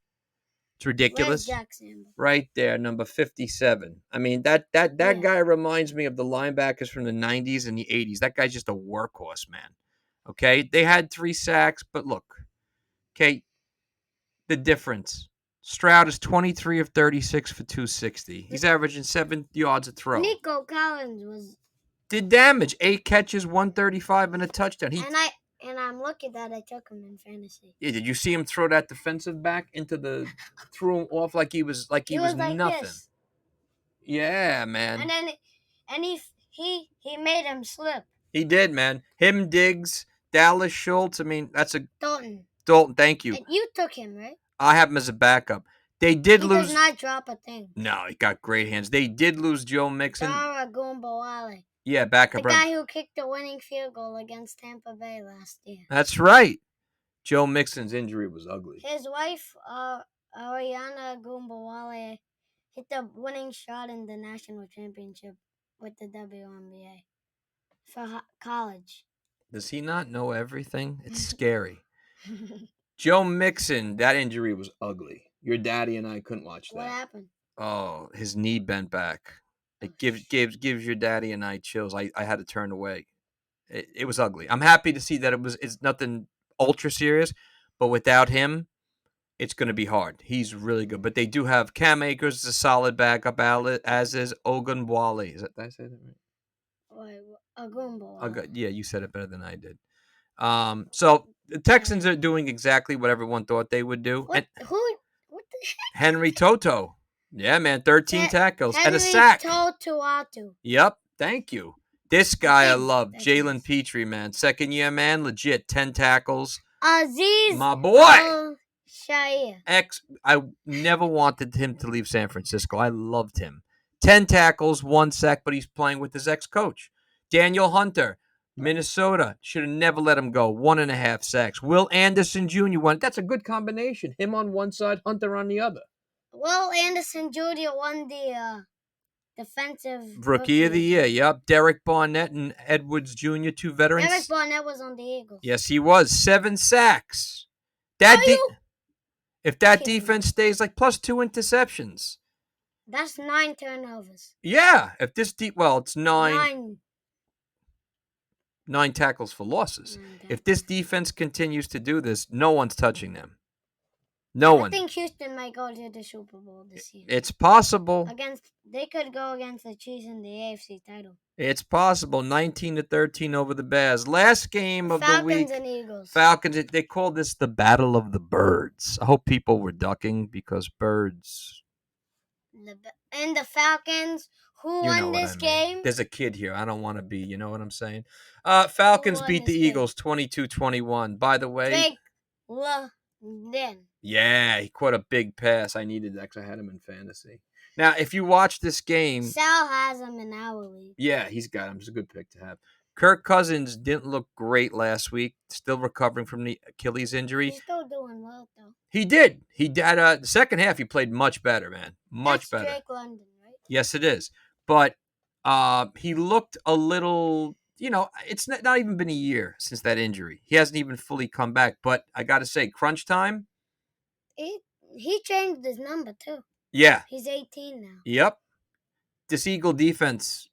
It's ridiculous. Where's Jack Sanborn? Right there, number 57. I mean, that guy reminds me of the linebackers from the 90s and the 80s. That guy's just a workhorse, man. Okay? They had 3 sacks, but look. Okay, the difference. Stroud is 23 of 36 for 260. He's averaging 7 yards a throw. Nico Collins did damage. 8 catches, 135, and a touchdown. And I'm lucky that I took him in fantasy. Yeah, did you see him throw that defensive back threw him off like he was like nothing? This. Yeah, man. And he made him slip. He did, man. Him, Diggs, Dallas Schultz. I mean, that's a Dalton, thank you. And you took him, right? I have him as a backup. They did lose. He does not drop a thing. No, he got great hands. They did lose Joe Mixon. Dara Gumbawale. Yeah, backup. The guy who kicked the winning field goal against Tampa Bay last year. That's right. Joe Mixon's injury was ugly. His wife, Ariana Gumbawale, hit the winning shot in the national championship with the WNBA for college. Does he not know everything? It's scary. Joe Mixon, that injury was ugly. Your daddy and I couldn't watch that. What happened? Oh, his knee bent back. It gives your daddy and I chills. I had to turn away. It was ugly. I'm happy to see that it's nothing ultra serious, but without him, it's going to be hard. He's really good. But they do have Cam Akers, a solid backup, as is Ogunbowale. Did I say that right? Ogunbowale. Yeah, you said it better than I did. So the Texans are doing exactly what everyone thought they would do. What the heck? Henry Toto. Yeah, man, 13 tackles Henry and a sack. Toto. Yep, thank you. This guy I love, Jalen Petrie, man. Second year, man, legit, 10 tackles. Aziz, my boy. Shair. I never wanted him to leave San Francisco. I loved him. 10 tackles, 1 sack, but he's playing with his ex-coach. Daniel Hunter, Minnesota, should have never let him go. 1.5 sacks. Will Anderson Jr. won. That's a good combination. Him on one side, Hunter on the other. Will Anderson Jr. won the defensive rookie of the year. Yep. Derek Barnett and Edwards Jr., 2 veterans. Derek Barnett was on the Eagles. Yes, he was. 7 sacks. If that defense stays like plus 2 interceptions. That's 9 turnovers. Yeah. If this it's 9 tackles for losses. If this defense continues to do this, no one's touching them. No one. I think Houston might go to the Super Bowl this year. It's possible. They could go against the Chiefs in the AFC title. It's possible. 19-13 over the Bears. Last game of the week. Falcons and Eagles. Falcons. They call this the Battle of the Birds. I hope people were ducking because birds. And the Falcons, who won this game? There's a kid here. I don't want to be. You know what I'm saying? Falcons beat the Eagles 22-21. By the way. Jake London. Yeah, he caught a big pass. I needed that because I had him in fantasy. Now, if you watch this game... Sal has him in our league. Yeah, he's got him. It's a good pick to have. Kirk Cousins didn't look great last week. Still recovering from the Achilles injury. He's still doing well, though. He did. He did. The second half, he played much better, man. Much better. That's Jake London, right? Yes, it is. But he looked a little... it's not even been a year since that injury. He hasn't even fully come back. But I got to say, crunch time... He changed his number, too. Yeah. He's 18 now. Yep. This Eagle defense,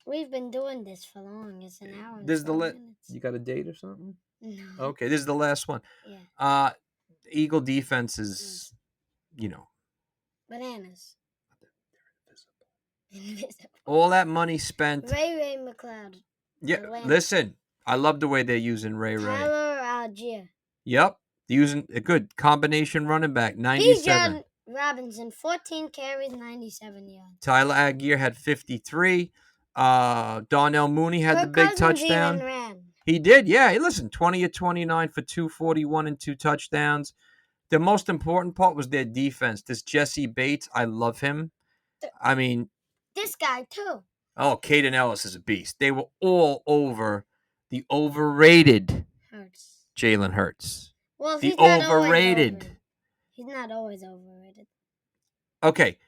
We've been doing this for long. It's an hour and This is 12 minutes. You got a date or something? No. Okay, this is the last one. Yeah. Eagle defense is, you know, Bananas. Invisible. all that money spent. Ray McLeod. Yeah, Atlanta. listen, I love the way they're using Ray. Tyler Algier. Yep, using a good combination running back, 97. Bijan Robinson, 14 carries, 97 yards. Tyler Algier had 53. Darnell Mooney had the big touchdown. Even ran. He did, yeah. Hey, listen, 20 of 29 for 241 and 2 touchdowns. The most important part was their defense. This Jesse Bates, I love him. I mean, this guy too. Oh, Caden Ellis is a beast. They were all over the overrated Jalen Hurts. Well, the overrated. He's not always overrated. Okay,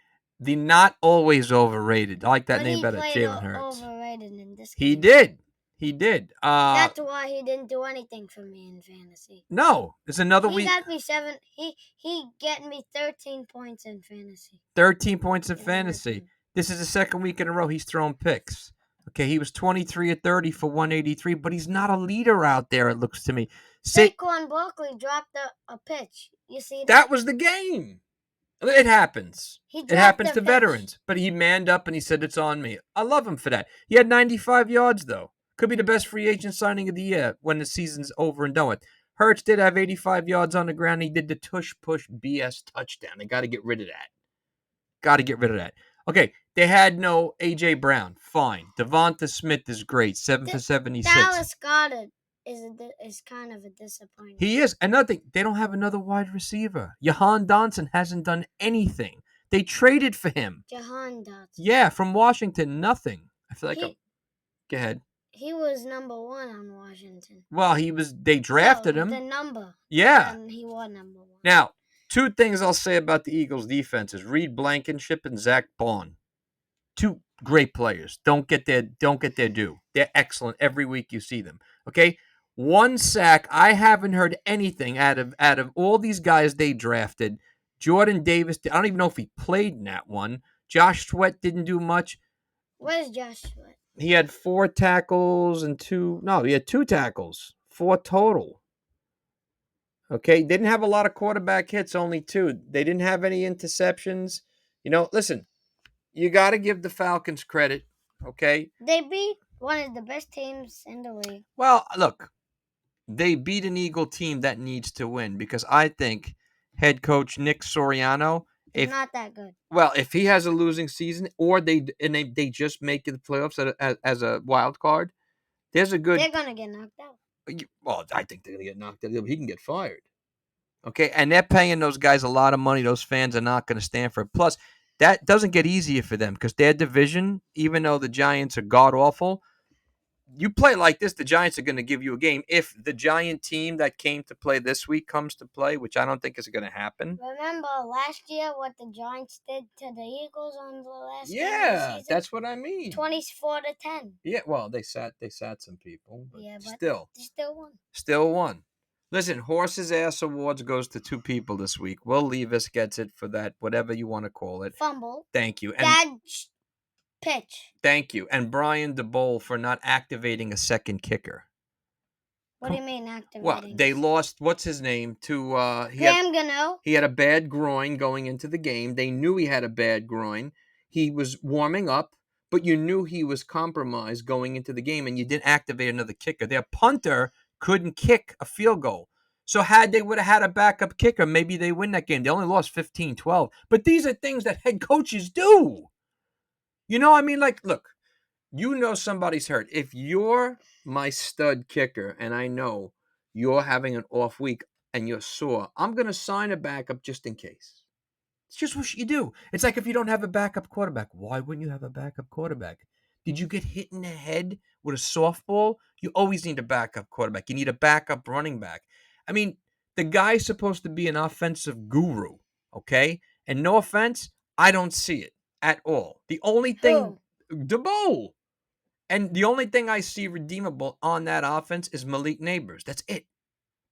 the not always overrated. I like that name better, Jalen Hurts. Overrated in this game. He did. He did. That's why he didn't do anything for me in fantasy. No, there's another week. He got me 7. He get me 13 points in fantasy. 13 points in fantasy. This is the second week in a row he's thrown picks. Okay, he was 23 of 30 for 183, but he's not a leader out there, it looks to me. Saquon Barkley dropped a pitch. You see that? That was the game. It happens. It happens to veterans. But he manned up and he said, it's on me. I love him for that. He had 95 yards, though. Could be the best free agent signing of the year when the season's over and done with. Hurts did have 85 yards on the ground. He did the tush-push BS touchdown. They got to get rid of that. Okay, they had no A.J. Brown. Fine. Devonta Smith is great. 7 for 76. Dallas Goedert is kind of a disappointment. He is. Another thing, they don't have another wide receiver. Jahan Dotson hasn't done anything. They traded for him. Jahan Dotson. Yeah, from Washington, nothing. I feel like go ahead. He was number 1 on Washington. Well, they drafted him. The number. Yeah. And he was number 1. Now, two things I'll say about the Eagles' defense is Reed Blankenship and Zach Bond. Two great players. Don't get their due. They're excellent every week you see them. Okay? 1 sack. I haven't heard anything out of all these guys they drafted. Jordan Davis, I don't even know if he played in that one. Josh Sweat didn't do much. Where's Josh Sweat? He had 4 tackles and 2. No, he had 2 tackles. 4 total. Okay, didn't have a lot of quarterback hits, only 2. They didn't have any interceptions. Listen, you got to give the Falcons credit, okay? They beat one of the best teams in the league. Well, look, they beat an Eagle team that needs to win because I think head coach Nick Sirianno, not that good. Well, if he has a losing season or they just make the playoffs as a wild card, there's a good. They're gonna get knocked out. Well, I think they're gonna get knocked out. He can get fired. Okay, and they're paying those guys a lot of money. Those fans are not going to stand for it. Plus, that doesn't get easier for them because their division, even though the Giants are god awful, you play like this, the Giants are going to give you a game. If the Giant team that came to play this week comes to play, which I don't think is going to happen. Remember last year what the Giants did to the Eagles on the last game of the season? That's what I mean. 24-10. Yeah, well, they sat some people, but still. They still won. Still won. Listen, Horses Ass Awards goes to 2 people this week. Will Levis gets it for that, whatever you want to call it. Fumble. Thank you. And pitch. Thank you. And Brian DeBole for not activating a second kicker. What do you mean activating? Well, they lost, what's his name, to... Graham Gano. He had a bad groin going into the game. They knew he had a bad groin. He was warming up, but you knew he was compromised going into the game, and you didn't activate another kicker. Their punter couldn't kick a field goal. So they would have had a backup kicker, maybe they win that game. They only lost 15-12. But these are things that head coaches do. Look, somebody's hurt. If you're my stud kicker and I know you're having an off week and you're sore, I'm going to sign a backup just in case. It's just what you do. It's like if you don't have a backup quarterback, why wouldn't you have a backup quarterback? Did you get hit in the head with a softball? You always need a backup quarterback. You need a backup running back. I mean, the guy's supposed to be an offensive guru, okay? And no offense, I don't see it at all. The only thing... DeBole. And the only thing I see redeemable on that offense is Malik Neighbors. That's it.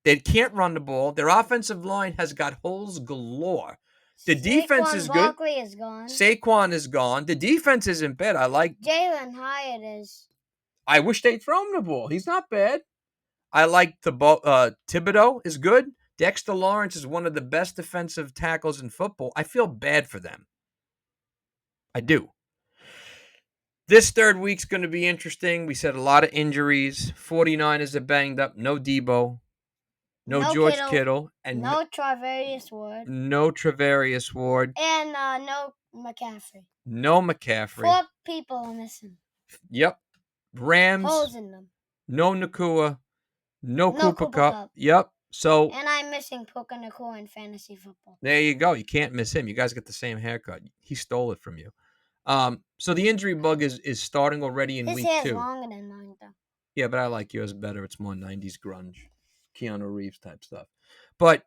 They can't run the ball. Their offensive line has got holes galore. The defense Saquon is good. Barkley is gone. Saquon is gone. The defense isn't bad. I like. Jalen Hyatt is. I wish they'd throw him the ball. He's not bad. I like the Thibodeau is good. Dexter Lawrence is one of the best defensive tackles in football. I feel bad for them. I do. This third week's going to be interesting. We said a lot of injuries. 49ers are banged up. No Debo. No George Kittle. And no Travarius Ward. No Travarius Ward. And no McCaffrey. No McCaffrey. 4 people are missing. Yep. Rams. Holes in them. No Nakua. No Cooper Kupp. Yep. So. And I'm missing Puka Nakua in fantasy football. There you go. You can't miss him. You guys get the same haircut. He stole it from you. So the injury bug is starting already in week 2. His hair's longer than mine, though. Yeah, but I like yours better. It's more 90s grunge, Keanu Reeves type stuff. But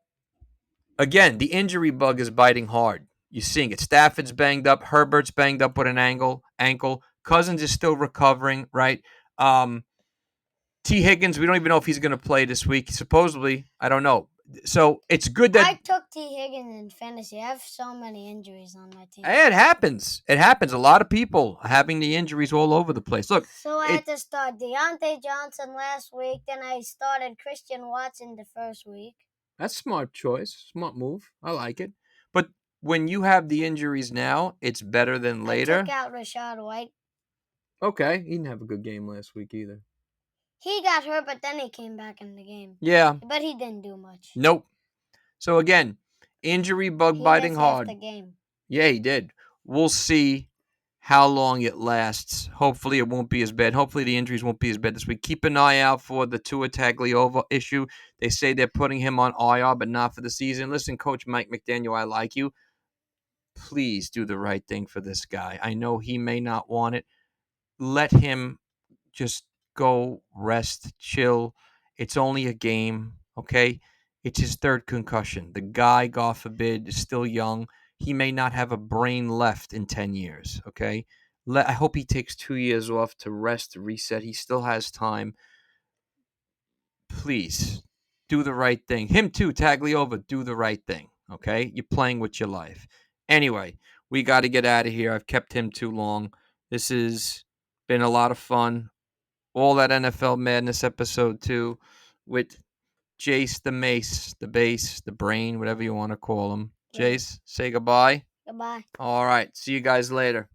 again, the injury bug is biting hard. You're seeing it. Stafford's banged up. Herbert's banged up with an ankle. Cousins is still recovering, right? T. Higgins, we don't even know if he's going to play this week. Supposedly, I don't know. So it's good that I took T. Higgins in fantasy. I have so many injuries on my team. It happens. It happens. A lot of people having the injuries all over the place. Look. So I had to start Deontay Johnson last week. Then I started Christian Watson the first week. That's a smart choice. Smart move. I like it. But when you have the injuries now, it's better than later. I took out Rashad White. Okay. He didn't have a good game last week either. He got hurt, but then he came back in the game. Yeah. But he didn't do much. Nope. So again, injury bug biting hard. The game. Yeah, he did. We'll see how long it lasts. Hopefully it won't be as bad. Hopefully the injuries won't be as bad this week. Keep an eye out for the Tua Tagovailoa issue. They say they're putting him on IR, but not for the season. Listen, Coach Mike McDaniel, I like you. Please do the right thing for this guy. I know he may not want it. Let him just go rest, chill. It's only a game, okay? It's his 3rd concussion. The guy, God forbid, is still young. He may not have a brain left in 10 years, okay? I hope he takes 2 years off to rest, to reset. He still has time. Please, do the right thing. Him too, Tagovailoa, do the right thing, okay? You're playing with your life. Anyway, we got to get out of here. I've kept him too long. This has been a lot of fun. All that NFL Madness episode 2 with Jace, the Mace, the Bass, the Brain, whatever you want to call him. Jace, say goodbye. Goodbye. All right. See you guys later.